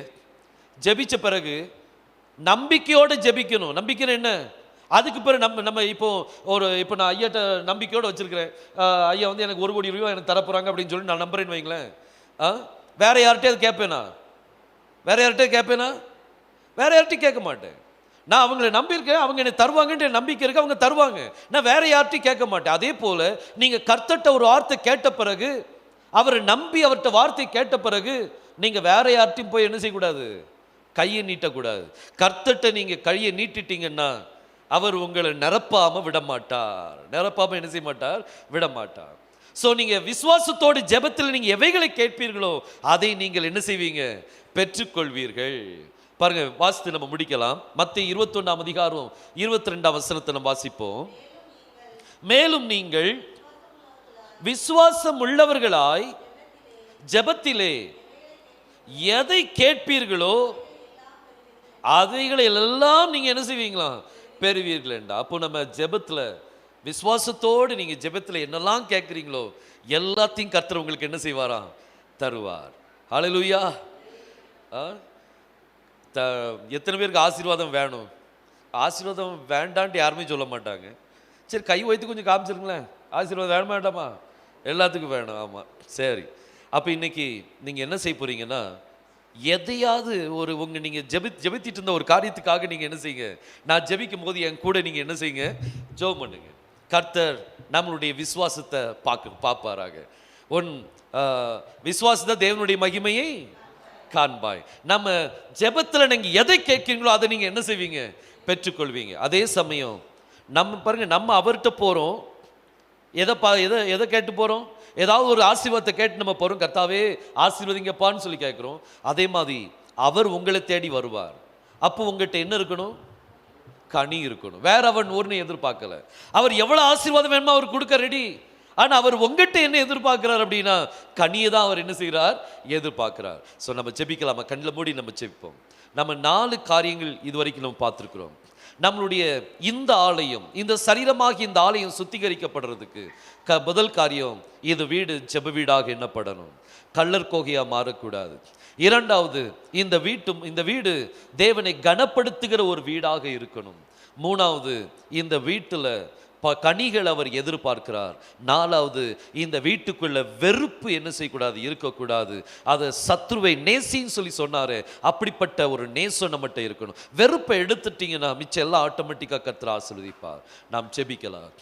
ஜெபிச்ச பிறகு நம்பிக்கையோடு ஜெபிக்கணும். நம்பிக்கை என்ன? அதுக்கு பிறகு நம்ம இப்போ நான் ஐயாட்ட நம்பிக்கையோடு வச்சிருக்கிறேன், ஐயா வந்து எனக்கு 1 கோடி ரூபா எனக்கு தரப்போறாங்க அப்படின்னு சொல்லி நான் நம்புறேன்னு வைங்களேன். வேற யார்கிட்டயாவது கேட்பேனா? வேற யார்கிட்டையும் கேட்க மாட்டேன். நான் அவங்களை நம்பியிருக்கேன், அவங்க என்னை தருவாங்கன்ற நம்பிக்கை இருக்கு, அவங்க தருவாங்க. நான் வேற யார்கிட்டையும் கேட்க மாட்டேன். அதே போல நீங்க கர்த்தர்ட்ட ஒரு வார்த்தை கேட்ட பிறகு, அவரை நம்பி அவர்கிட்ட வார்த்தை கேட்ட பிறகு நீங்க வேற யார்கிட்டையும் போய் என்ன செய்யக்கூடாது? கையை நீட்டக்கூடாது. கர்த்தர்ட்ட நீங்க கையை நீட்டிட்டீங்கன்னா அவர் உங்களை நிரப்பாம விட மாட்டார். நிரப்பாம என்ன செய்ய மாட்டார்? விட மாட்டார். ஸோ நீங்க விசுவாசத்தோடு ஜெபத்தில் நீங்க எவைகளை கேட்பீர்களோ அதை நீங்கள் என்ன செய்வீங்க? பெற்றுக்கொள்வீர்கள். பாருங்க, வாசித்து நம்ம முடிக்கலாம். மத்தேயு 21ஆம் அதிகாரம் 22ஆம் வசனத்தை நம்ம வாசிப்போம். மேலும் நீங்கள் விசுவாசம் உள்ளவர்களாய் ஜெபத்திலே எதை கேட்பீர்களோ அவைகளை எல்லாம் நீங்க என்ன செய்வீங்களா? பெறுவீர்கள் என்றா. அப்போ நம்ம ஜெபத்துல விசுவாசத்தோடு நீங்க ஜெபத்துல என்னெல்லாம் கேட்குறீங்களோ எல்லாத்தையும் கர்த்தர் உங்களுக்கு என்ன செய்வாராம்? தருவார். ஹல்லேலூயா. எத்தனை பேருக்கு ஆசீர்வாதம் வேணும்? ஆசீர்வாதம் வேண்டான்ட்டு யாருமே சொல்ல மாட்டாங்க. சரி, கை வைத்து கொஞ்சம் காமிச்சிருங்களேன், ஆசீர்வாதம் வேணும் வேண்டாமா? எல்லாத்துக்கும் வேணும். ஆமாம், சரி. அப்போ இன்னைக்கு நீங்கள் என்ன செய்ய போறீங்கன்னா, எதையாவது நீங்கள் ஜெபித்திட்டு இருந்த ஒரு காரியத்துக்காக நீங்கள் என்ன செய்யுங்க? நான் ஜெபிக்கும் போது என் கூட நீங்கள் என்ன செய்யுங்க? ஜெபம் பண்ணுங்க. கர்த்தர் நம்மளுடைய விசுவாசத்தை பார்ப்பாராக. விசுவாசத்தை தேவனுடைய மகிமையை காண்பாய். நம்ம ஜெபத்தில் நீங்க எதை கேட்கிறீங்களோ அதை நீங்க என்ன செய்வீங்க? பெற்றுக்கொள்வீங்க. அதே சமயம் நம்ம பாருங்க, நம்ம அவர்கிட்ட போறோம், எதை கேட்டு போறோம்? ஏதாவது ஒரு ஆசீர்வாதத்தை கேட்டு நம்ம போறோம், கர்த்தாவே ஆசீர்வதிங்கப்பான்னு சொல்லி கேட்கிறோம். அதே மாதிரி அவர் உங்களை தேடி வருவார். அப்போ உங்கள்கிட்ட என்ன இருக்கணும்? கனி இருக்கணும். வேற அவன் ஒன்றும் எதிர்பார்க்கல. அவர் எவ்வளவு ஆசீர்வாதம் வேணுமோ அவர் கொடுக்க ரெடி. ஆனா அவர் உங்ககிட்ட என்ன எதிர்பார்க்கிறார் அப்படின்னா கனியை தான் அவர் என்ன செய்கிறார்? எதிர்பார்க்கிறார். ஸோ நம்ம ஜெபிக்கலாமா? கண்ணில் மூடி நம்ம ஜெபிப்போம். நம்ம 4 காரியங்கள் இதுவரைக்கும் நம்ம பார்த்துருக்கிறோம். நம்மளுடைய இந்த ஆலயம், இந்த சரீரமாகி இந்த ஆலயம் சுத்திகரிக்கப்படுறதுக்கு முதல் காரியம், இது வீடு ஜெப வீடாக எண்ணப்படணும், கள்ளர் கோகையா மாறக்கூடாது. இரண்டாவது, இந்த வீடு தேவனை கனப்படுத்துகிற ஒரு வீடாக இருக்கணும். மூணாவது, இந்த வீட்டில் கனிகள் அவர் எதிர்பார்க்கிறார். 4வது, இந்த வீட்டுக்குள்ள வெறுப்பு என்ன செய்யக்கூடாது, இருக்கக்கூடாது. அதை சத்ருவை நேசின்னு சொல்லி சொன்னாரு, அப்படிப்பட்ட ஒரு நேசம் நம்மகிட்ட இருக்கணும். வெறுப்பை எடுத்துட்டீங்கன்னா மிச்சம் எல்லாம் ஆட்டோமேட்டிக்காக கர்த்தர் ஆசீர்வதிப்பார். நாம் ஜெபிக்கலாம்.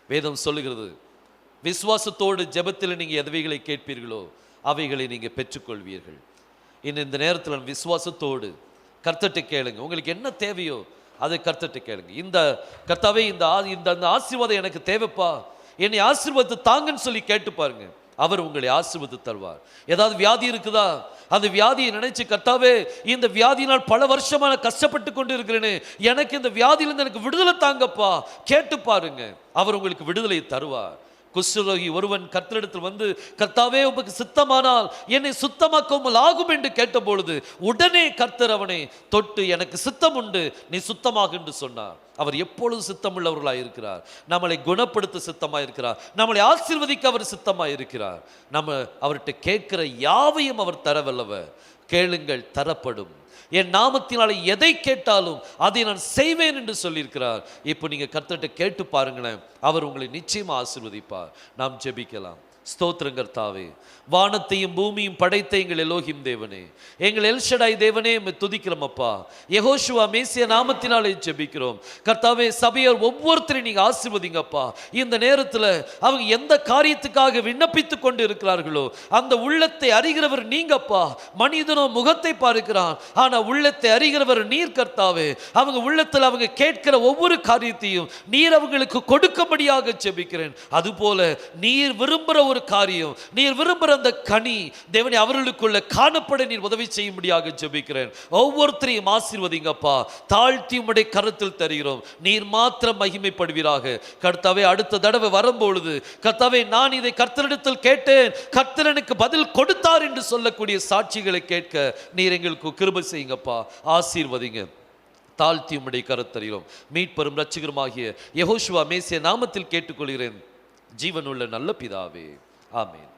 வேதம் சொல்லுகிறது, விசுவாசத்தோடு ஜெபத்தில் நீங்க எவைகளை கேட்பீர்களோ அவைகளை நீங்க பெற்றுக்கொள்வீர்கள். இந்த நேரத்தில் விசுவாசத்தோடு கர்த்தர்ட்ட கேளுங்க. உங்களுக்கு என்ன தேவையோ அதை கர்த்தர்ட்ட கேளுங்க. இந்த கர்த்தாவே, இந்த ஆசீர்வாதம் எனக்கு தேவைப்பா, என்னை ஆசீர்வாதத்தை தாங்கன்னு சொல்லி கேட்டு பாருங்க. அவர் உங்களை ஆசீர்வாதத்தை தருவார். ஏதாவது வியாதி இருக்குதா, அந்த வியாதியை நினைச்சு, கர்த்தாவே இந்த வியாதியினால் பல வருஷமா நான் கஷ்டப்பட்டு கொண்டு இருக்கிறேன்னு, எனக்கு இந்த வியாதியிலிருந்து எனக்கு விடுதலை தாங்கப்பா கேட்டு பாருங்க. அவர் உங்களுக்கு விடுதலை தருவார். குஷ்டரோகி ஒருவன் கர்த்தரிடத்தில் வந்து, கர்த்தாவே உமக்கு சித்தமானால் என்னை சுத்தமாக்காமல் ஆகும் என்று கேட்டபொழுது உடனே கர்த்தர் அவனை தொட்டு, எனக்கு சித்தம் உண்டு, நீ சுத்தமாக என்று சொன்னார். அவர் எப்பொழுதும் சித்தமுள்ளவர்களாக இருக்கிறார். நம்மளை குணப்படுத்த சித்தமாக இருக்கிறார். நம்மளை ஆசீர்வதிக்க அவர் சித்தமாக இருக்கிறார். நம்ம அவர்கிட்ட கேட்கிற யாவையும் அவர் தரவல்லவர். கேளுங்கள் தரப்படும், என் நாமத்தினாலே எதை கேட்டாலும் அதை நான் செய்வேன் என்று சொல்லியிருக்கிறார். இப்போ நீங்க கர்த்தர்ட்ட கேட்டு பாருங்களேன், அவர் உங்களை நிச்சயமா ஆசீர்வதிப்பார். நாம் ஜெபிக்கலாம். ஸ்தோத்திரம் கர்த்தாவே, வானத்தையும் பூமியும் படைத்த எங்கள் எலோகிம் தேவனே, எங்கள் எல்ஷடாய் தேவனே, துதிக்கிறோம் அப்பா. யெகோஷுவா மேசியா நாமத்தினாலே ஜெபிக்கிறோம் கர்த்தாவே. சபையார் ஒவ்வொருத்தரையும் நீங்க ஆசீர்வதிங்கப்பா. இந்த நேரத்தில் அவங்க எந்த காரியத்துக்காக விண்ணப்பித்து கொண்டு இருக்கிறார்களோ அந்த உள்ளத்தை அறிகிறவர் நீங்கப்பா. மனிதனோ முகத்தை பார்க்கிறான், ஆனா உள்ளத்தை அறிகிறவர் நீர் கர்த்தாவே. அவங்க உள்ளத்தில் அவங்க கேட்கிற ஒவ்வொரு காரியத்தையும் நீர் அவங்களுக்கு கொடுக்கும்படியாக ஜெபிக்கிறேன். அதுபோல நீர் விரும்புகிற ஒரு காரியம், நீர் விரும்புகிற அந்த கனி தேவனே அவர்களுக்குள்ள காணப்பட நீர் உதவி செய்யும்படியாக ஜெபிக்கிறேன். ஒவ்வொருத்தரையும் ஆசீர்வதிங்கப்பா. தாழ்த்தி உம்முடைய கரத்தில் தருகிறோம். நீர் மாத்திரம் மகிமைப்படுவீராக கர்த்தாவே. அடுத்த தடவை வரும்பொழுது கர்த்தாவே, நான் இதை கர்த்தரிடத்தில் கேட்டேன், கர்த்தர் எனக்கு பதில் கொடுத்தார் என்று சொல்லக்கூடிய சாட்சிகளை கேட்க நீர் எங்களுக்கு கிருபை செய்யுங்கப்பா. ஆசீர்வதிங்க. தாழ்த்தி உம்முடைய கரத்தறிகிறோம். மீட்பெரும் இரட்சகருமாகிய யெகோஷுவா மேசியா நாமத்தில் கேட்டுக்கொள்கிறேன், ஜீவனுள்ள நல்ல பிதாவே, ஆமென்.